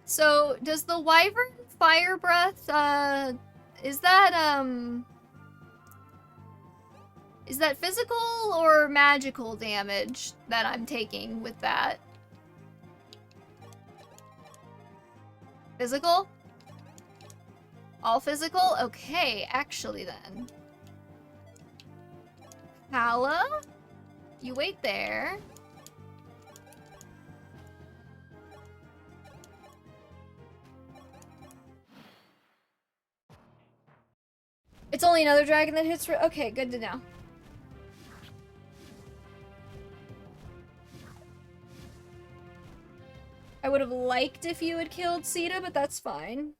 So does the wyvern fire breath, is that physical or magical damage that I'm taking with that? Physical? All physical? Okay, actually then. Hala? You wait there. It's only another dragon that hits for- okay, good to know. I would have liked if you had killed Sita, but that's fine.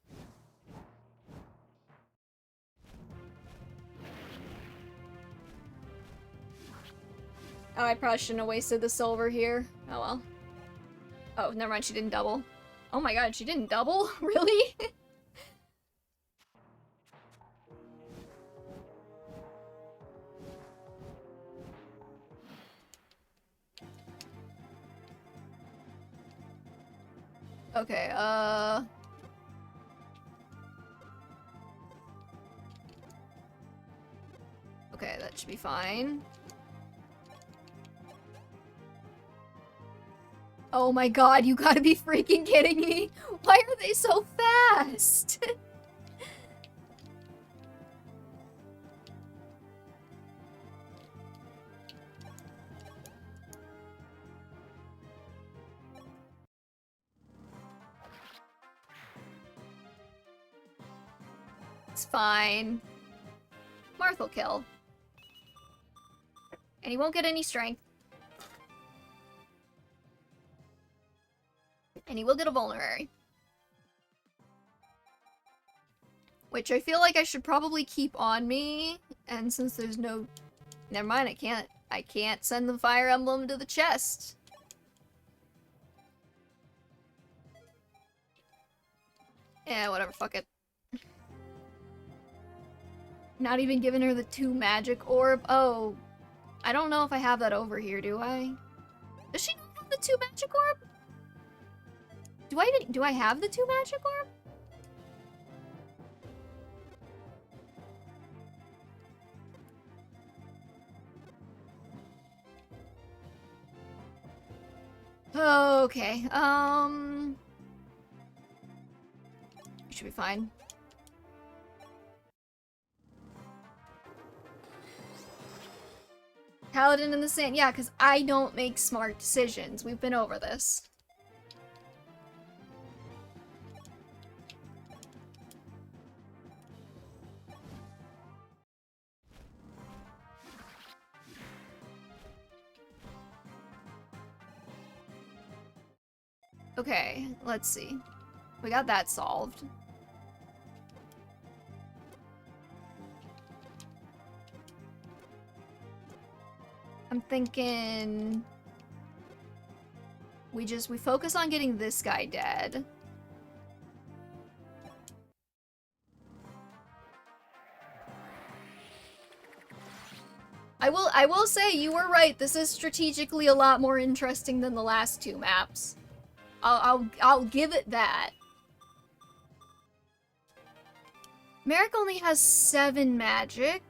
Oh, I probably shouldn't have wasted the silver here. Oh well. Oh, never mind, she didn't double. Oh my god, she didn't double? Really? Okay, okay, that should be fine. Oh my god, you gotta be freaking kidding me! Why are they so fast? It's fine. Marth will kill. And he won't get any strength. And he will get a vulnerary. Which I feel like I should probably keep on me. And since there's no... never mind, I can't send the fire emblem to the chest. Yeah, whatever, fuck it. Not even giving her the 2 magic orb. Oh, I don't know if I have that over here, do I? Does she not have the 2 magic orb? Do I have the 2 magic orb? Okay, should be fine. Paladin in the sand. Yeah, because I don't make smart decisions. We've been over this. Okay, let's see. We got that solved. I'm thinking... we focus on getting this guy dead. I will say you were right. This is strategically a lot more interesting than the last two maps. I'll give it that. Merric only has 7 magic.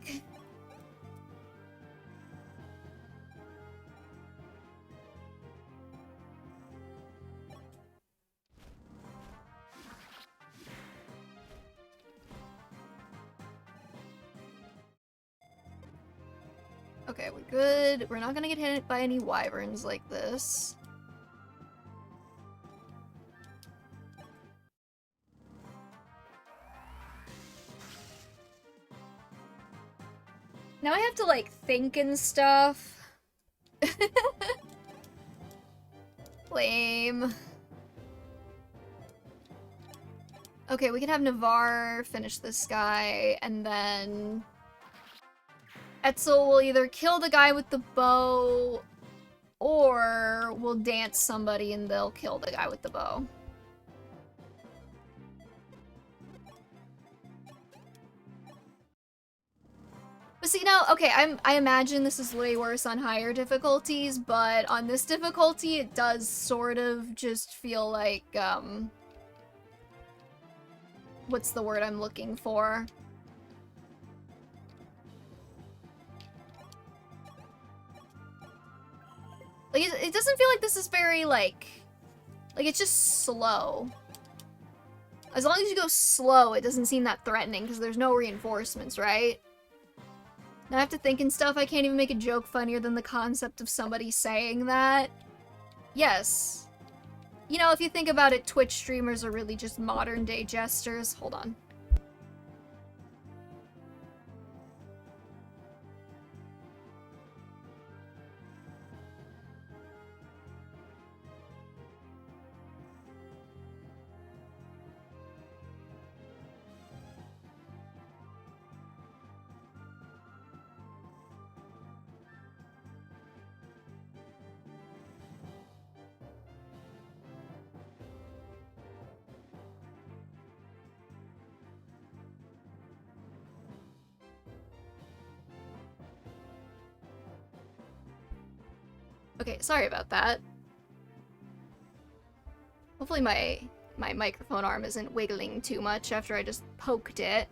Okay, we're good. We're not gonna get hit by any wyverns like this. Now I have to, like, think and stuff. Lame. Okay, we can have Navarre finish this guy, and then Etzel will either kill the guy with the bow, or we'll dance somebody and they'll kill the guy with the bow. But see, now, okay, I imagine this is way worse on higher difficulties, but on this difficulty, it does sort of just feel like, what's the word I'm looking for? Like, it doesn't feel like this is very, like, it's just slow. As long as you go slow, it doesn't seem that threatening, because there's no reinforcements, right? Now I have to think and stuff. I can't even make a joke funnier than the concept of somebody saying that. Yes. You know, if you think about it, Twitch streamers are really just modern-day jesters. Hold on. Okay, sorry about that. Hopefully my microphone arm isn't wiggling too much after I just poked it.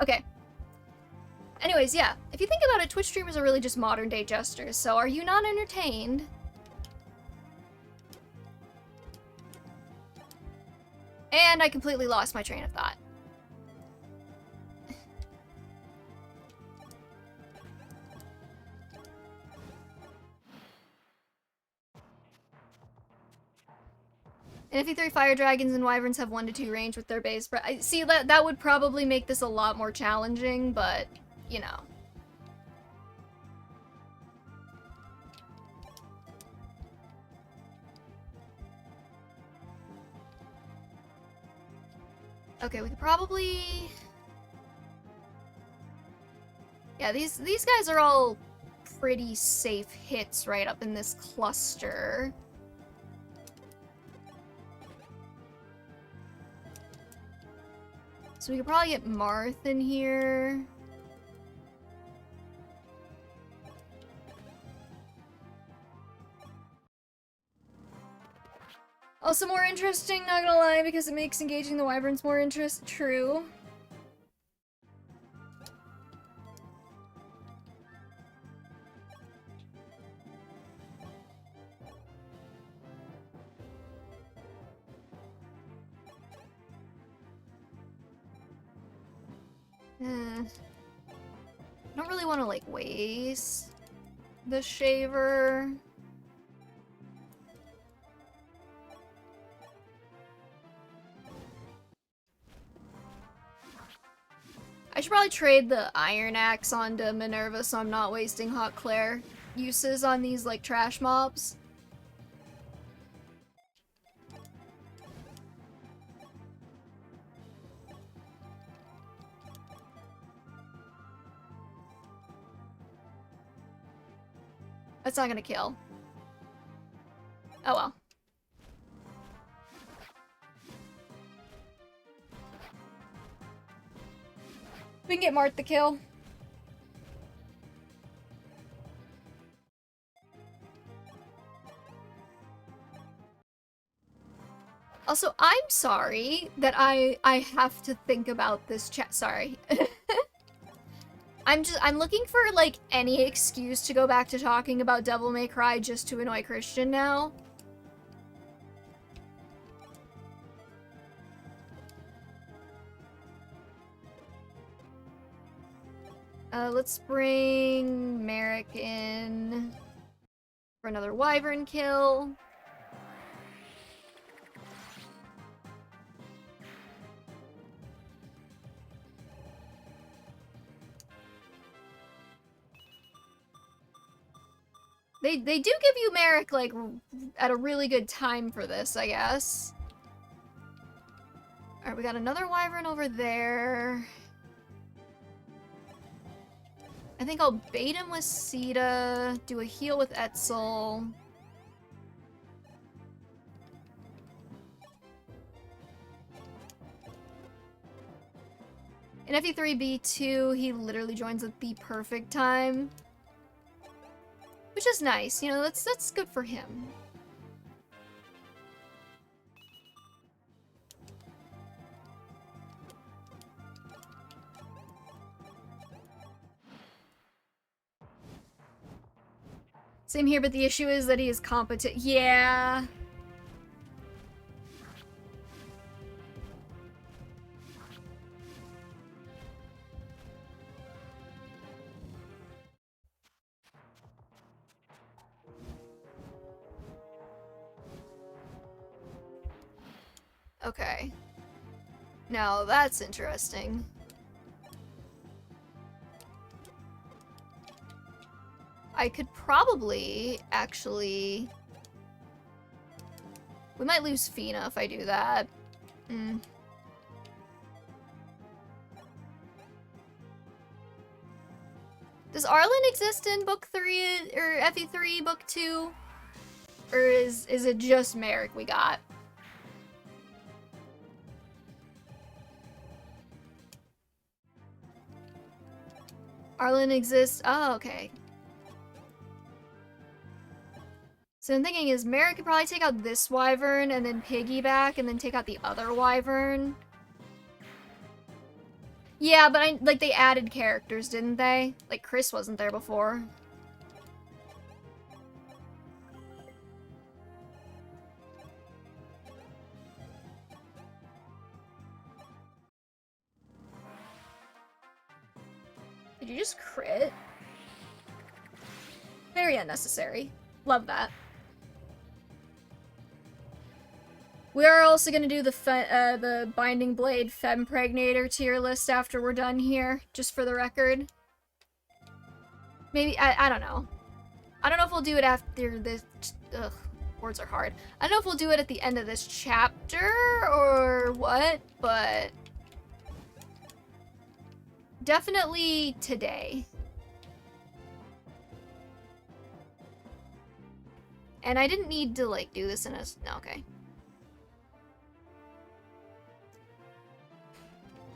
Okay. Anyways, yeah. If you think about it, Twitch streamers are really just modern-day jesters, so are you not entertained? And I completely lost my train of thought. And if E3 fire dragons and wyverns have 1 to 2 range with their base, I see that would probably make this a lot more challenging, but you know. Okay, we could probably... Yeah, these guys are all pretty safe hits right up in this cluster. So we could probably get Marth in here. Also more interesting, not gonna lie, because it makes engaging the wyverns more true. I don't really want to, like, waste the shaver. I should probably trade the Iron Axe onto Minerva so I'm not wasting Hot Claire uses on these, like, trash mobs. That's not gonna kill. Oh well. We can get Mart the kill. Also, I'm sorry that I have to think about this chat. Sorry. I'm looking for, like, any excuse to go back to talking about Devil May Cry just to annoy Christian now. Let's bring Merric in for another wyvern kill. They do give you Merric, like, at a really good time for this, I guess. Alright, we got another wyvern over there. I think I'll bait him with Sita, do a heal with Etzel. In FE3B2, he literally joins at the perfect time. Which is nice, you know, that's good for him. Same here, but the issue is that he is competent. Yeah. Okay. Now that's interesting. I could probably, actually... We might lose Fina if I do that. Does Arlen exist in Book 3, or FE3, Book 2? Or is it just Merric we got? Arlen exists. Oh, okay. So I'm thinking is Merric could probably take out this wyvern and then piggyback and then take out the other wyvern. Yeah, but like they added characters, didn't they? Like Chris wasn't there before. Did you just crit? Very unnecessary. Love that. We are also gonna do the Binding Blade Fempregnator tier list after we're done here, just for the record. Maybe, I don't know. I don't know if we'll do it after this, ugh, words are hard. I don't know if we'll do it at the end of this chapter or what, but definitely today. And I didn't need to, like, do this in a, no, okay.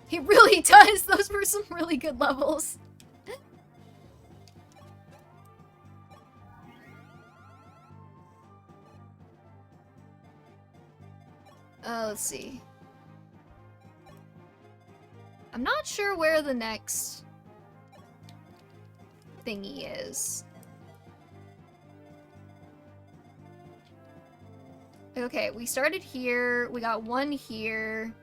He really does! Those were some really good levels. Let's see. I'm not sure where the next thingy is. Okay, we started here. We got one here.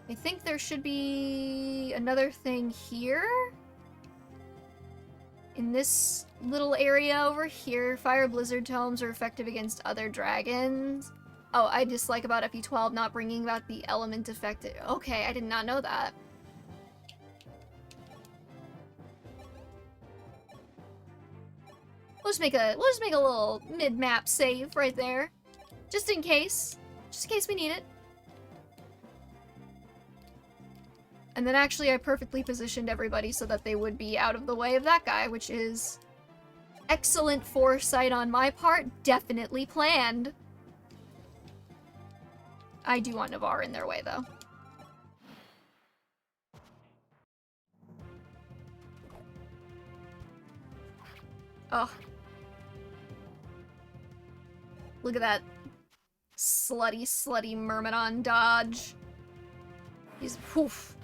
I think there should be another thing here. In this little area over here, fire blizzard tomes are effective against other dragons. Oh, I dislike about FE12 not bringing back the element effect. Okay, I did not know that. We'll just make a little mid-map save right there. Just in case we need it. And then actually I perfectly positioned everybody so that they would be out of the way of that guy, which is excellent foresight on my part, definitely planned. I do want Navarre in their way, though. Oh. Look at that slutty Myrmidon dodge. He's poof.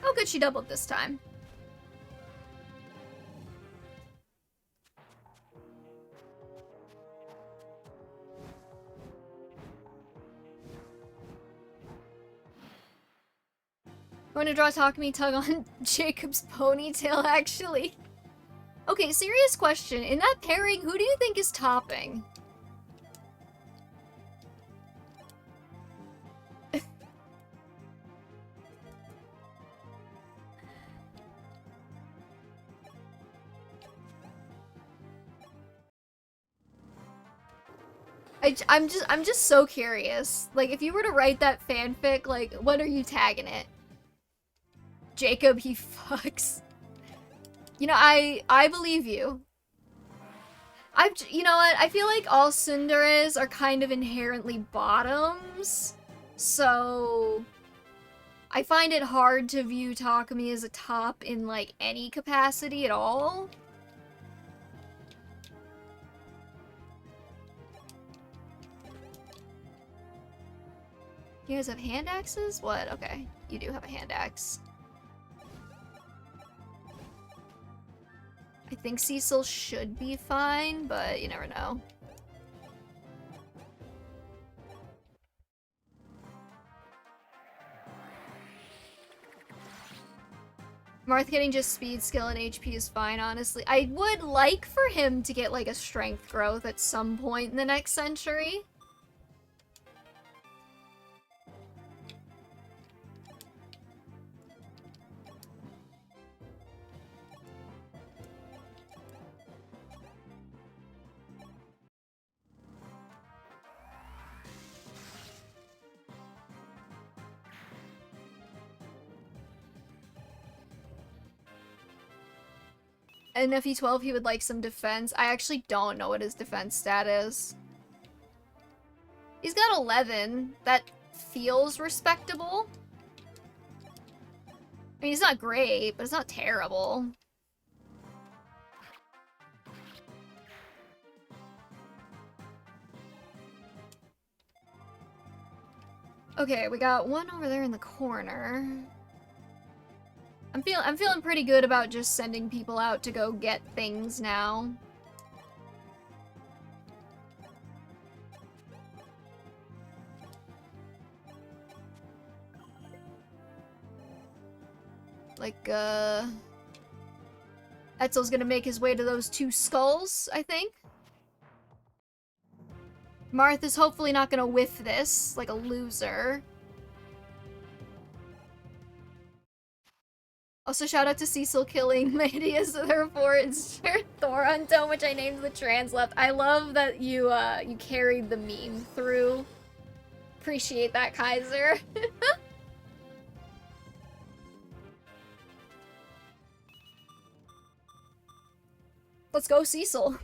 Oh good, she doubled this time. I want to draw Takumi tug on Jacob's ponytail, actually. Okay, serious question. In that pairing, who do you think is topping? I'm just so curious. Like, if you were to write that fanfic, like, what are you tagging it? Jacob, he fucks. You know, I believe you. You know what? I feel like all tsunderes are kind of inherently bottoms, so I find it hard to view Takumi as a top in, like, any capacity at all. You guys have hand axes? What? Okay, you do have a hand axe. I think Cecil should be fine, but you never know. Marth getting just speed, skill, and HP is fine, honestly. I would like for him to get, like, a strength growth at some point in the next century. And if he's 12, he would like some defense. I actually don't know what his defense stat is. He's got 11. That feels respectable. I mean, he's not great, but it's not terrible. Okay, we got one over there in the corner. I'm feeling pretty good about just sending people out to go get things now. Like, Etzel's gonna make his way to those two skulls, I think. Marth is hopefully not gonna whiff this, like a loser. Also, shout out to Cecil killing Medius of the report and Thoron Dome, which I named the trans left. I love that you you carried the meme through. Appreciate that, Kaiser. Let's go, Cecil.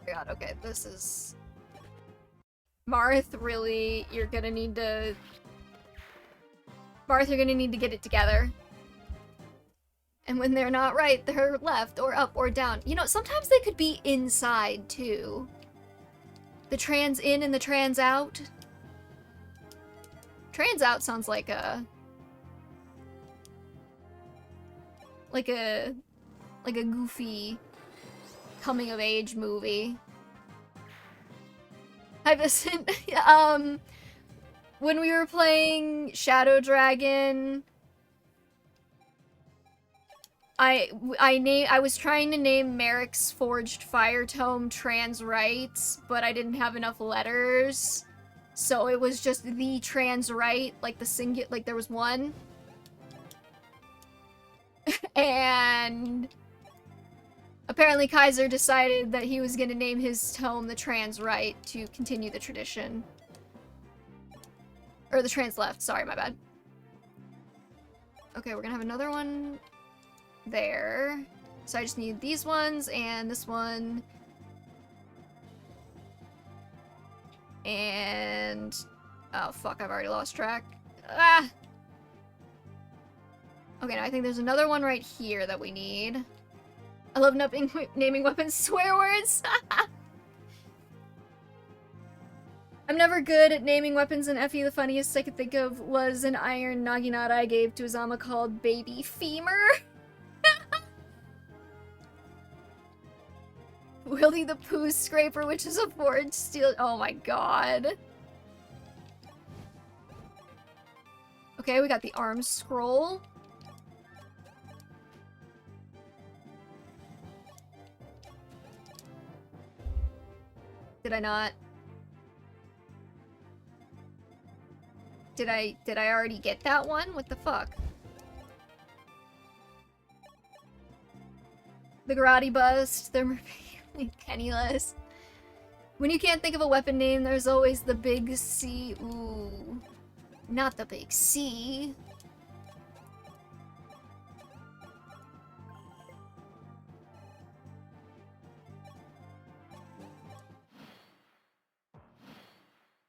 God, okay, this is... Marth, really, you're gonna need to... Marth, you're gonna need to get it together. And when they're not right, they're left, or up, or down. You know, sometimes they could be inside, too. The trans in and the trans out. Trans out sounds like a... Like a goofy coming-of-age movie. Hi, Vincent. When we were playing Shadow Dragon, I was trying to name Merric's Forged Fire Tome trans rights, but I didn't have enough letters, so it was just the trans right, like the like there was one. And apparently Kaiser decided that he was going to name his tome the trans right to continue the tradition. Or the trans left, sorry, my bad. Okay, we're gonna have another one there. So I just need these ones and this one. And... oh, fuck, I've already lost track. Ah! Okay, now I think there's another one right here that we need. I love naming weapons swear words! I'm never good at naming weapons in FE. The funniest I could think of was an iron naginata I gave to Azama called Baby Femur. Wielding the poo scraper, which is a forged steel. Oh my god. Okay, we got the arm scroll. Did I not? Did I already get that one? What the fuck? The Garrote bust, they're penniless. When you can't think of a weapon name, there's always the big C. Ooh. Not the big C.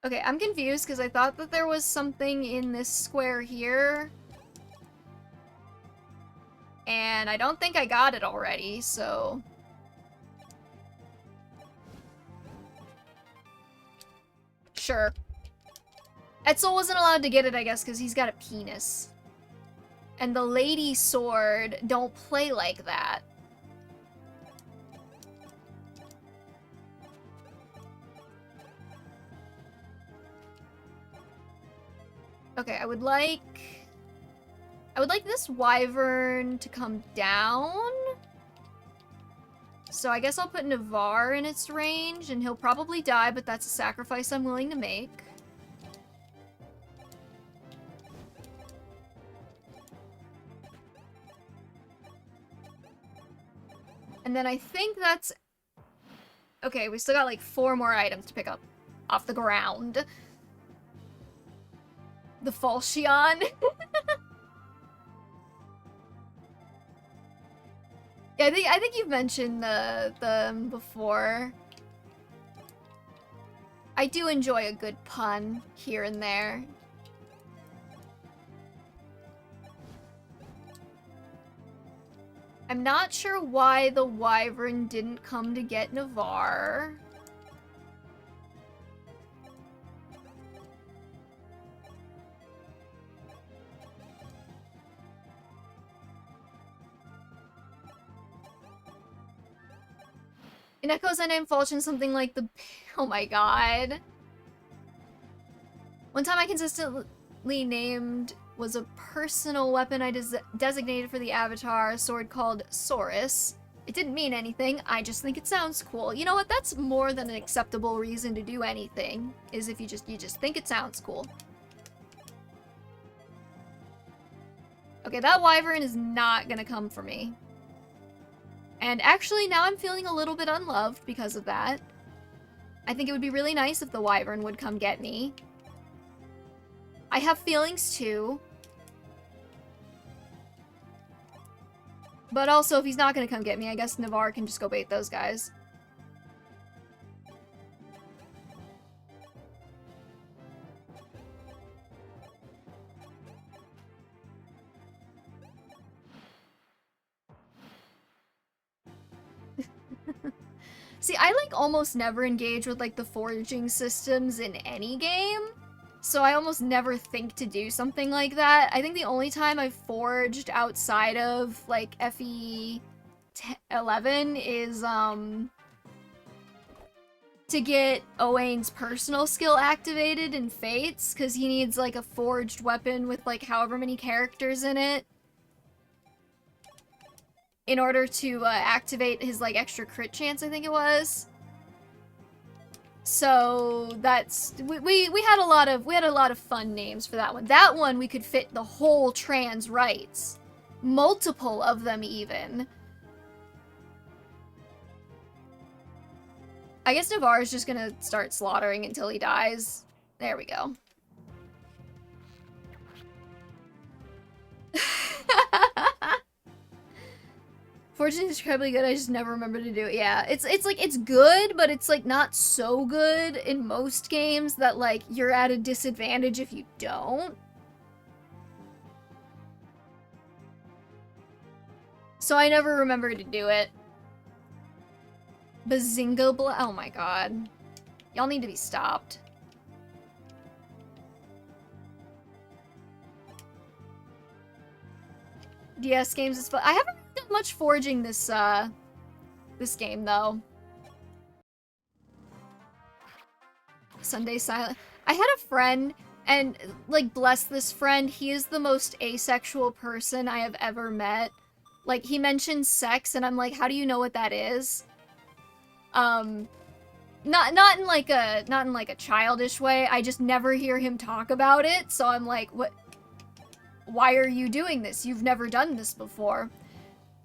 Okay, I'm confused because I thought that there was something in this square here. And I don't think I got it already, so... sure. Etzel wasn't allowed to get it, I guess, because he's got a penis. And the lady sword don't play like that. Okay, I would like this wyvern to come down. So I guess I'll put Navarre in its range, and he'll probably die, but that's a sacrifice I'm willing to make. And then I think that's... okay, we still got like 4 more items to pick up off the ground. The Falchion. Yeah, I think you've mentioned them before. I do enjoy a good pun here and there. I'm not sure why the wyvern didn't come to get Navarre. In Echoes, I named Falchion something like the... oh my god. One time I consistently named was a personal weapon I designated for the avatar, a sword called Saurus. It didn't mean anything, I just think it sounds cool. You know what, that's more than an acceptable reason to do anything, is if you just think it sounds cool. Okay, that wyvern is not gonna come for me. And actually, now I'm feeling a little bit unloved because of that. I think it would be really nice if the wyvern would come get me. I have feelings too. But also, if he's not gonna come get me, I guess Navarre can just go bait those guys. See, I like almost never engage with like the foraging systems in any game, so I almost never think to do something like that. I think the only time I've foraged outside of like FE 11 is to get Owain's personal skill activated in Fates, because he needs like a forged weapon with like however many characters in it in order to activate his like extra crit chance, I think it was. So that's we had a lot of fun names for that one. That one we could fit the whole trans rights. Multiple of them, even. I guess Navarre's just gonna start slaughtering until he dies. There we go. Fortune is incredibly good, I just never remember to do it. Yeah, it's like, it's good, but it's like not so good in most games that like you're at a disadvantage if you don't. So I never remember to do it. Bazinga oh my god. Y'all need to be stopped. DS games is fun. I haven't done much foraging this game though. Sunday silent. I had a friend, and like bless this friend, he is the most asexual person I have ever met. Like he mentioned sex and I'm like, how do you know what that is? Not in like a childish way. I just never hear him talk about it. So I'm like, what? Why are you doing this? You've never done this before.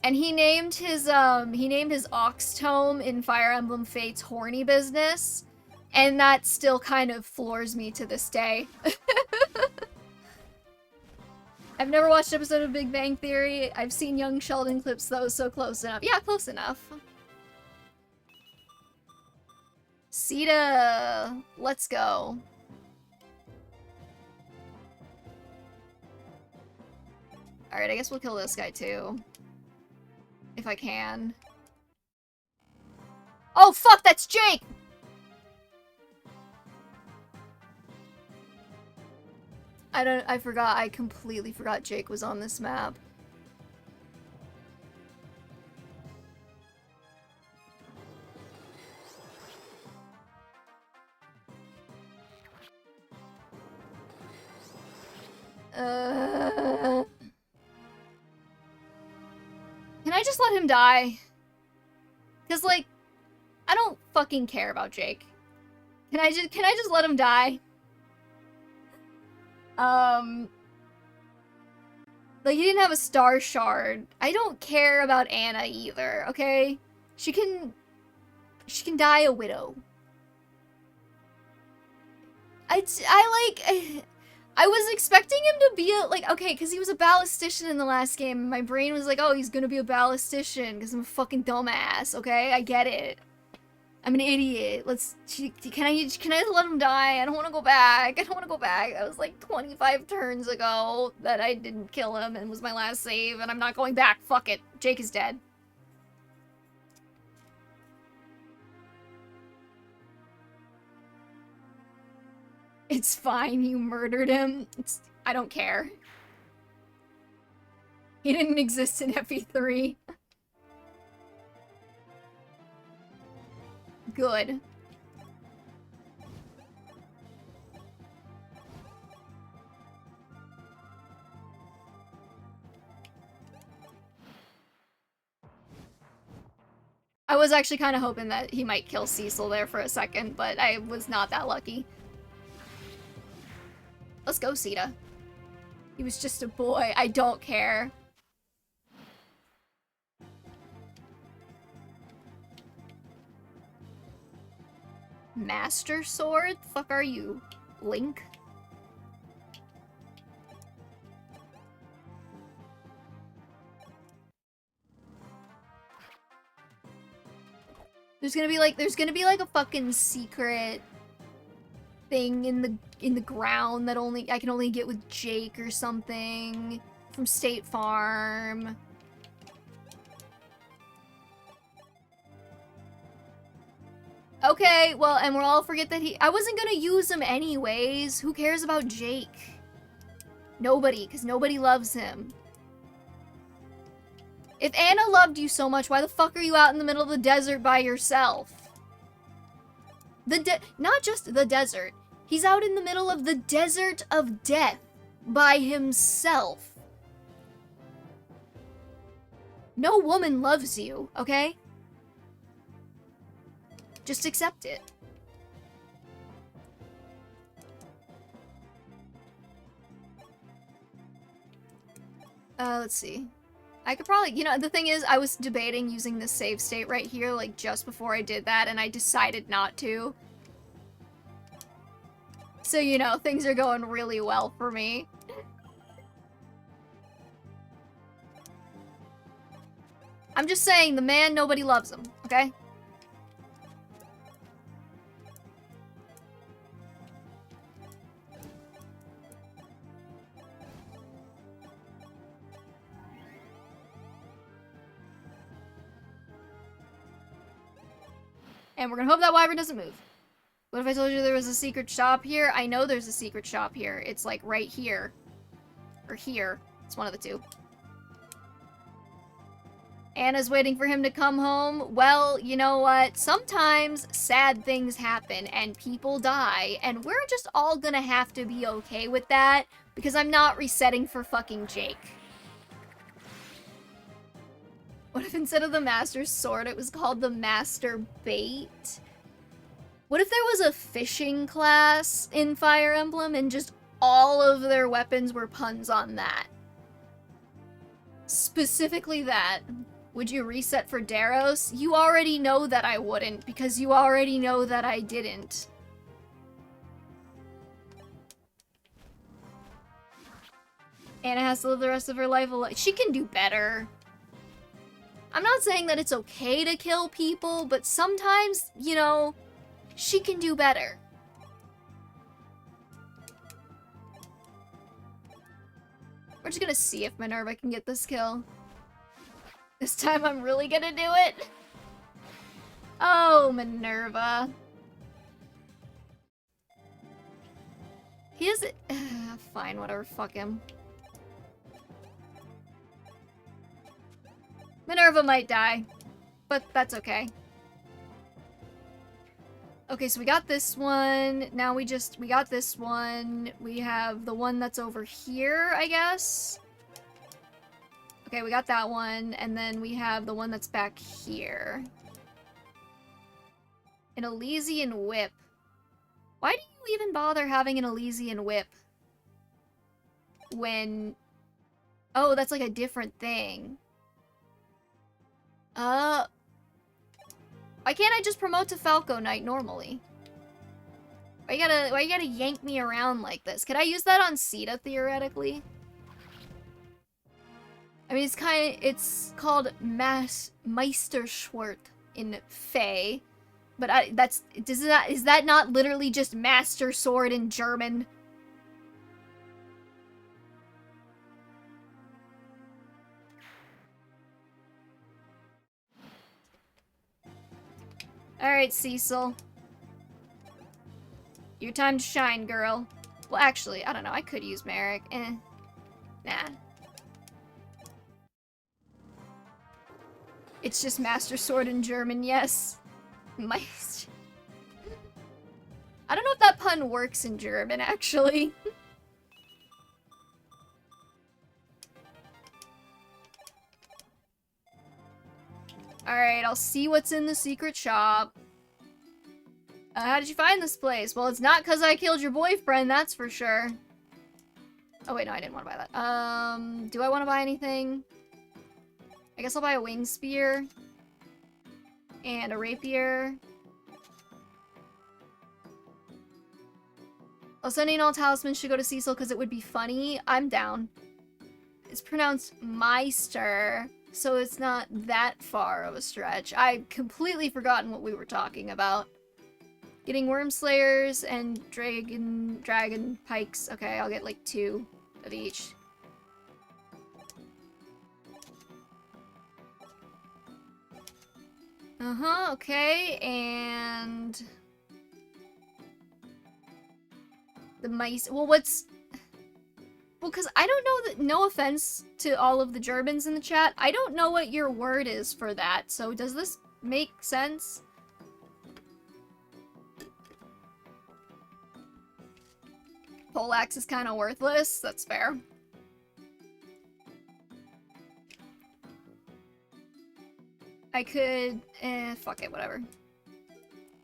And he named his Ox Tome in Fire Emblem Fate's horny business, and that still kind of floors me to this day. I've never watched an episode of Big Bang Theory. I've seen Young Sheldon clips though, so close enough. Yeah, close enough. Sita, let's go. Alright, I guess we'll kill this guy too. If I can. Oh fuck, that's Jake! I forgot, I completely forgot Jake was on this map. Can I just let him die? Cause like, I don't fucking care about Jake. Can I just let him die? Like, he didn't have a star shard. I don't care about Anna either, okay? She can die a widow. I was expecting him to be okay, because he was a ballistician in the last game, and my brain was like, oh, he's gonna be a ballistician, because I'm a fucking dumbass, okay? I get it. I'm an idiot. Can I let him die? I don't want to go back. I don't want to go back. That was like 25 turns ago that I didn't kill him and was my last save, and I'm not going back. Fuck it. Jake is dead. It's fine. You murdered him. I don't care. He didn't exist in FE3. Good. I was actually kind of hoping that he might kill Cecil there for a second, but I was not that lucky. Let's go, Sita. He was just a boy. I don't care. Master Sword? The fuck are you? Link? There's gonna be like a fucking secret thing in the ground that I can only get with Jake or something from State Farm. Okay, well, and we'll all forget that I wasn't gonna use him anyways. Who cares about Jake? Nobody, because nobody loves him. If Anna loved you so much, why the fuck are you out in the middle of the desert by yourself? Not just the desert. He's out in the middle of the desert of death by himself. No woman loves you, okay? Just accept it. Let's see. I could probably, you know, the thing is, I was debating using this save state right here, like, just before I did that, and I decided not to. So, you know, things are going really well for me. I'm just saying, the man, nobody loves him, okay? And we're gonna hope that wyvern doesn't move. What if I told you there was a secret shop here? I know there's a secret shop here. It's like right here. Or here. It's one of the two. Anna's waiting for him to come home. Well, you know what? Sometimes sad things happen and people die, and we're just all gonna have to be okay with that because I'm not resetting for fucking Jake. What if instead of the Master Sword, it was called the Master Bait? What if there was a fishing class in Fire Emblem and just all of their weapons were puns on that? Specifically that. Would you reset for Daros? You already know that I wouldn't, because you already know that I didn't. Anna has to live the rest of her life alone. She can do better. I'm not saying that it's okay to kill people, but sometimes, you know, she can do better. We're just gonna see if Minerva can get this kill. This time I'm really gonna do it. Oh, Minerva. He is... fine, whatever, fuck him. Minerva might die, but that's okay. Okay, so we got this one. Now we got this one. We have the one that's over here, I guess. Okay, we got that one, and then we have the one that's back here. An Elysian Whip. Why do you even bother having an Elysian Whip? When... Oh, that's like a different thing. Why can't I just promote to Falco Knight normally? Why you gotta yank me around like this? Could I use that on Sita, theoretically? I mean, it's called Meisterschwert in Fey, but is that not literally just Master Sword in German? Alright, Cecil. Your time to shine, girl. Well, actually, I don't know. I could use Merric. Nah. It's just Master Sword in German, yes. Meister. I don't know if that pun works in German, actually. Alright, I'll see what's in the secret shop. How did you find this place? Well, it's not because I killed your boyfriend, that's for sure. Oh wait, no, I didn't want to buy that. Do I want to buy anything? I guess I'll buy a wing spear. And a rapier. Sending all talismans should go to Cecil because it would be funny. I'm down. It's pronounced Meister, so it's not that far of a stretch. I've completely forgotten what we were talking about. Getting worm slayers and dragon pikes. Okay, I'll get like 2 of each. Okay, and... the mice... Well, what's... Well, because I don't know that... No offense to all of the Germans in the chat, I don't know what your word is for that, so does this make sense? Poleaxe is kind of worthless, that's fair. I could... fuck it, whatever.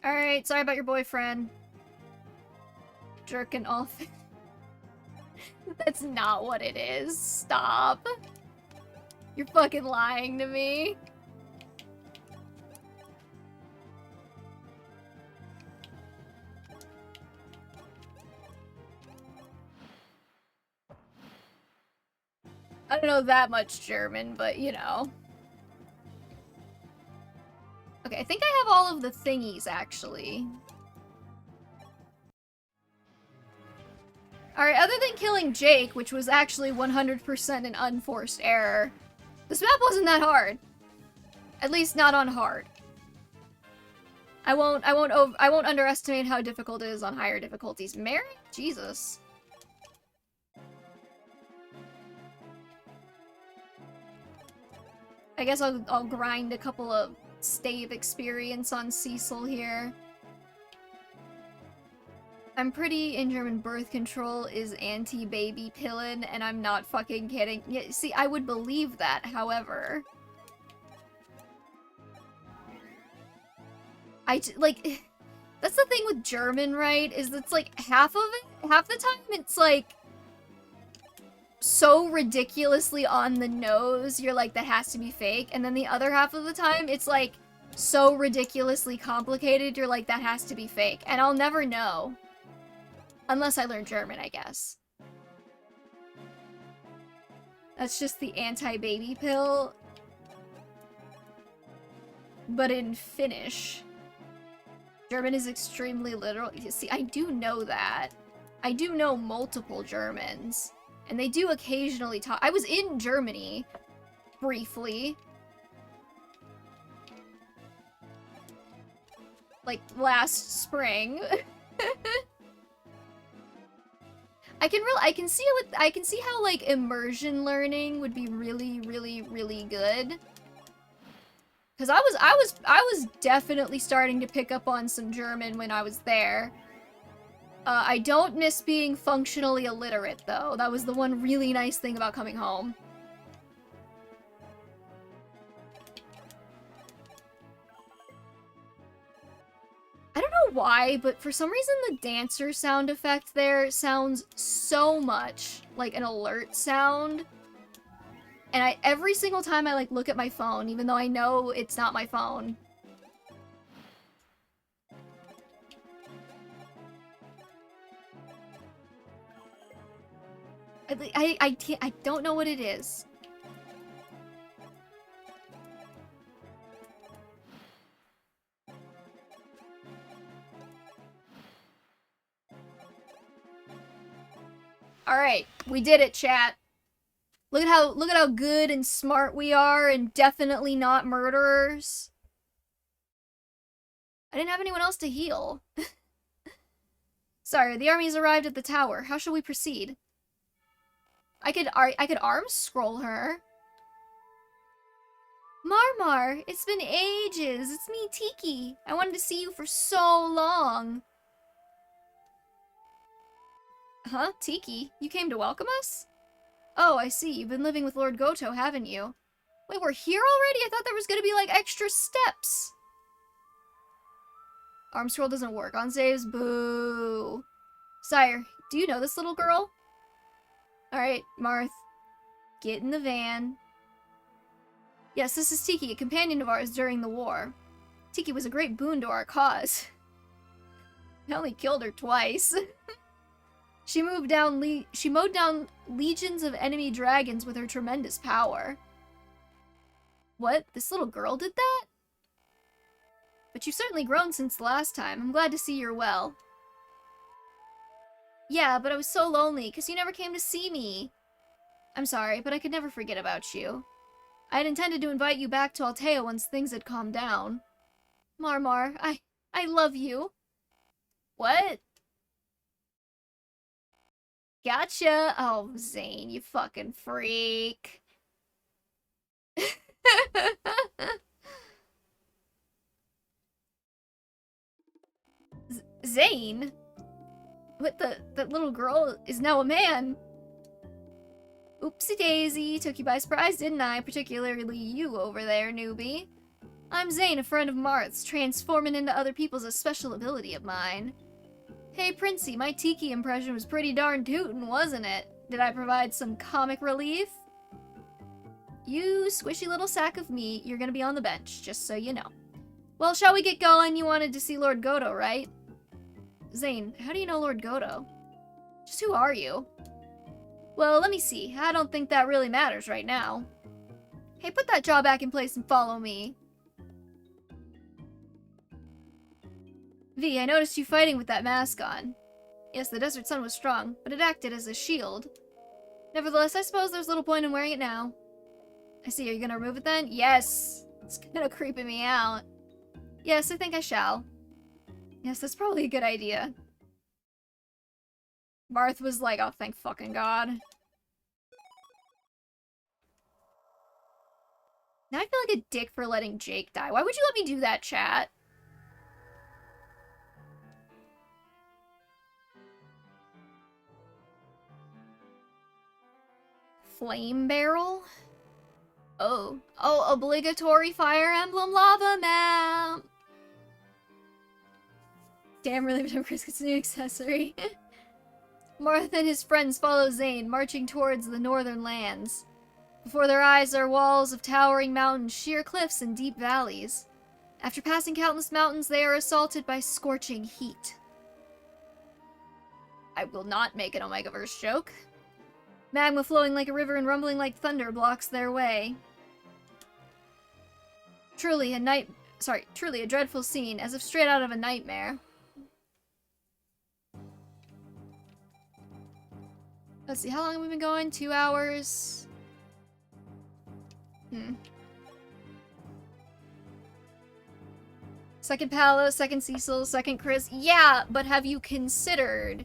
Alright, sorry about your boyfriend. Jerking off. That's not what it is. Stop. You're fucking lying to me. I don't know that much German, but you know. Okay, I think I have all of the thingies, actually. Alright, other than killing Jake, which was actually 100% an unforced error, this map wasn't that hard. At least not on hard. I won't underestimate how difficult it is on higher difficulties. Merric? Jesus. I guess I'll grind a couple of stave experience on Cecil here. I'm pretty in German birth control is anti-baby pillin', and I'm not fucking kidding. Yeah, see, I would believe that, however. Like, that's the thing with German, right? Is it's like half the time it's like so ridiculously on the nose, you're like, that has to be fake. And then the other half of the time, it's like so ridiculously complicated, you're like, that has to be fake. And I'll never know. Unless I learn German, I guess. That's just the anti-baby pill. But in Finnish. German is extremely literal. You see, I do know that. I do know multiple Germans. And they do occasionally talk. I was in Germany. Briefly. Like, last spring. I can see how like immersion learning would be really, really, really good. Cause I was definitely starting to pick up on some German when I was there. I don't miss being functionally illiterate though. That was the one really nice thing about coming home. I don't know why, but for some reason the dancer sound effect there sounds so much like an alert sound. And every single time I like look at my phone, even though I know it's not my phone. I don't know what it is. Alright, we did it, chat. Look at how good and smart we are, and definitely not murderers. I didn't have anyone else to heal. Sorry, the army's arrived at the tower. How shall we proceed? I could arm scroll her. Marmar, it's been ages. It's me, Tiki. I wanted to see you for so long. Huh? Tiki? You came to welcome us? Oh, I see. You've been living with Lord Goto, haven't you? Wait, we're here already? I thought there was gonna be, like, extra steps. Arm scroll doesn't work on saves. Boo. Sire, do you know this little girl? Alright, Marth. Get in the van. Yes, this is Tiki, a companion of ours during the war. Tiki was a great boon to our cause. I only killed her twice. She mowed down legions of enemy dragons with her tremendous power. What? This little girl did that? But you've certainly grown since the last time. I'm glad to see you're well. Yeah, but I was so lonely, because you never came to see me. I'm sorry, but I could never forget about you. I had intended to invite you back to Altea once things had calmed down. Marmar, I love you. What? Gotcha! Oh, Zane, you fucking freak. Zane? What that little girl is now a man. Oopsie daisy, took you by surprise, didn't I? Particularly you over there, newbie. I'm Zane, a friend of Marth's. Transforming into other people's a special ability of mine. Hey, Princey, my Tiki impression was pretty darn tootin', wasn't it? Did I provide some comic relief? You squishy little sack of meat, you're gonna be on the bench, just so you know. Well, shall we get going? You wanted to see Lord Godo, right? Zane, how do you know Lord Godo? Just who are you? Well, let me see. I don't think that really matters right now. Hey, put that jaw back in place and follow me. V, I noticed you fighting with that mask on. Yes, the Desert Sun was strong, but it acted as a shield. Nevertheless, I suppose there's little point in wearing it now. I see, are you gonna remove it then? Yes! It's kinda creeping me out. Yes, I think I shall. Yes, that's probably a good idea. Marth was like, oh, thank fucking God. Now I feel like a dick for letting Jake die. Why would you let me do that, chat? Flame barrel? Oh. Oh, obligatory Fire Emblem lava map! Damn, really, but Chris gets a new accessory. Marth and his friends follow Zane, marching towards the northern lands. Before their eyes are walls of towering mountains, sheer cliffs, and deep valleys. After passing countless mountains, they are assaulted by scorching heat. I will not make an Omegaverse joke. Magma flowing like a river and rumbling like thunder blocks their way. Truly a dreadful scene, as if straight out of a nightmare. Let's see, how long have we been going? 2 hours? Second Paolo, second Cecil, second Chris. Yeah, but have you considered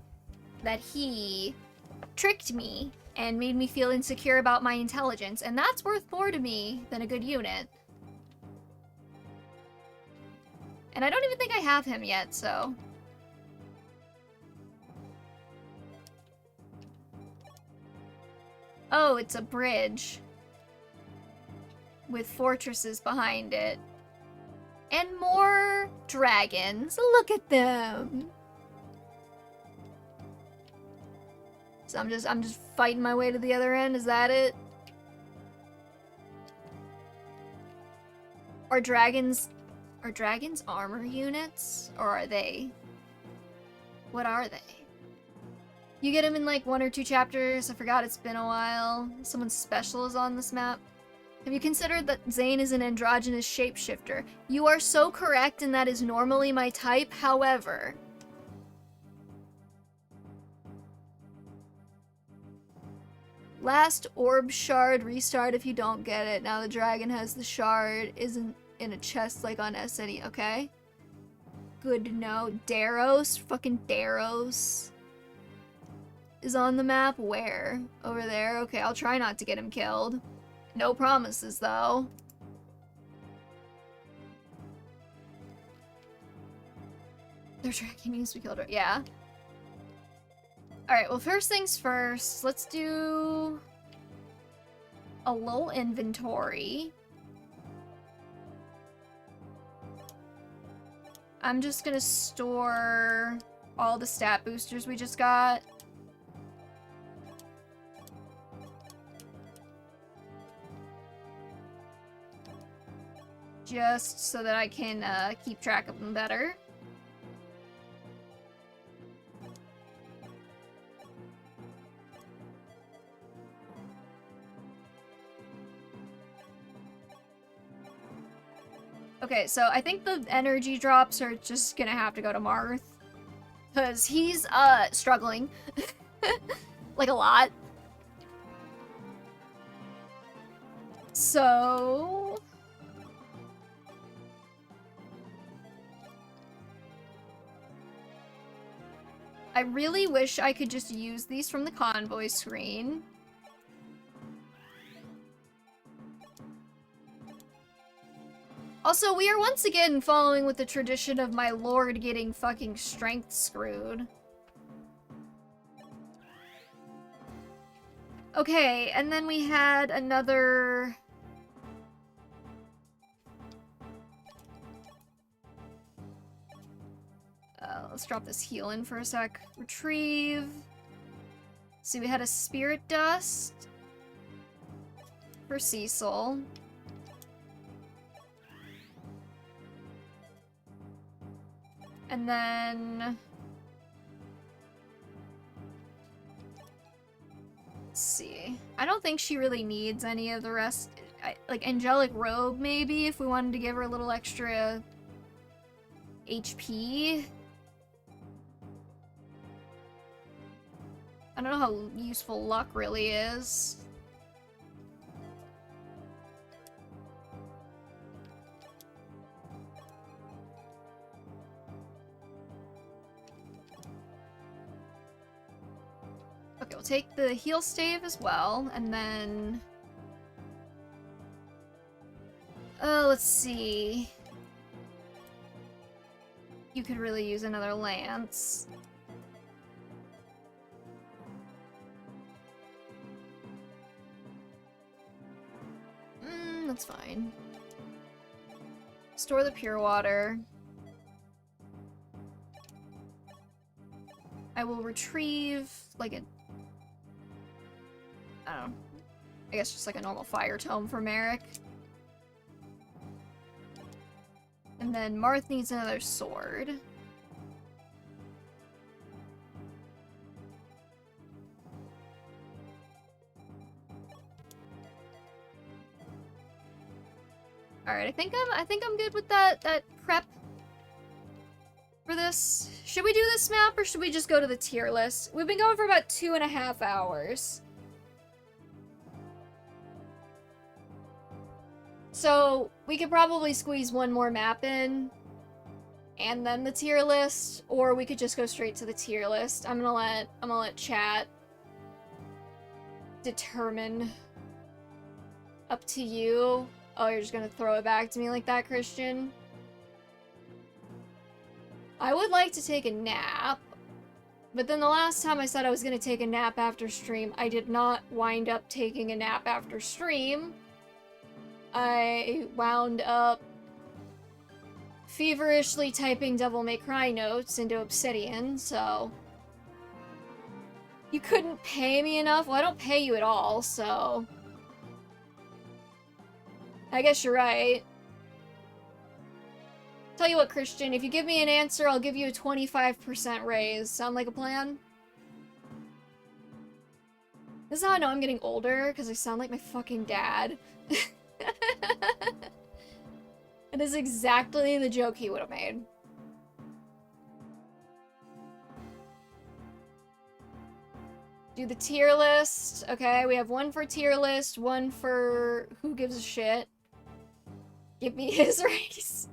that he tricked me and made me feel insecure about my intelligence, and that's worth more to me than a good unit. And I don't even think I have him yet, so... Oh, it's a bridge. With fortresses behind it. And more dragons. Look at them! So I'm just fighting my way to the other end, is that it? Are dragons armor units? Or are they... What are they? You get them in like 1 or 2 chapters. I forgot, it's been a while. Someone special is on this map. Have you considered that Zane is an androgynous shapeshifter? You are so correct, and that is normally my type. However... Last orb shard restart if you don't get it. Now the dragon has the shard. Isn't in a chest like on SNE, okay? Good to know. Daros? Fucking Daros. Is on the map? Where? Over there? Okay, I'll try not to get him killed. No promises, though. Their dragon means we killed her. Yeah. Alright, well, first things first. Let's do a little inventory. I'm just gonna store all the stat boosters we just got. Just so that I can keep track of them better. Okay, so I think the energy drops are just gonna have to go to Marth. Because he's, struggling. Like, a lot. So... I really wish I could just use these from the convoy screen. Also, we are once again following with the tradition of my lord getting fucking strength screwed. Okay, and then we had another... let's drop this heal in for a sec. Retrieve. See, we had a spirit dust. for Cecil. And then... let's see. I don't think she really needs any of the rest. Like, Angelic Robe, maybe, if we wanted to give her a little extra HP. I don't know how useful luck really is. Okay, we'll take the heal stave as well, and then... let's see. You could really use another lance. That's fine. Store the pure water. I will retrieve, like, a... I don't know. I guess just like a normal fire tome for Merric. And then Marth needs another sword. Alright, I think I'm good with that prep for this. Should we do this map or should we just go to the tier list? We've been going for about 2.5 hours. So we could probably squeeze one more map in and then the tier list, or we could just go straight to the tier list. I'm gonna let chat determine. Up to you. Oh, you're just gonna throw it back to me like that, Christian? I would like to take a nap, but then the last time I said I was gonna take a nap after stream, I did not wind up taking a nap after stream. I wound up feverishly typing Devil May Cry notes into Obsidian, so... You couldn't pay me enough? Well, I don't pay you at all, so... I guess you're right. Tell you what, Christian, if you give me an answer, I'll give you a 25% raise. Sound like a plan? This is how I know I'm getting older, because I sound like my fucking dad. It is exactly the joke he would have made. Do the tier list. Okay, we have one for tier list, one for who gives a shit. Give me his race.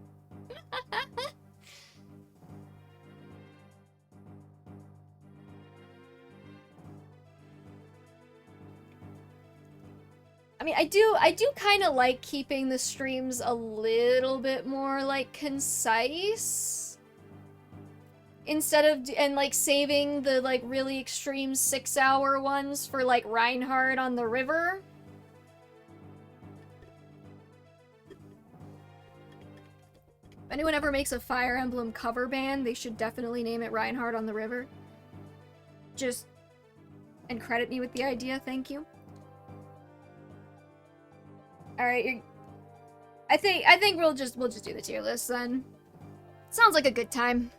I mean, I do kind of like keeping the streams a little bit more, like, concise. Instead of, and, like, saving the, like, really extreme 6-hour ones for, like, Reinhardt on the river. If anyone ever makes a Fire Emblem cover band, they should definitely name it Reinhardt on the River. Just... and credit me with the idea, thank you. Alright, I think we'll just do the tier list then. Sounds like a good time.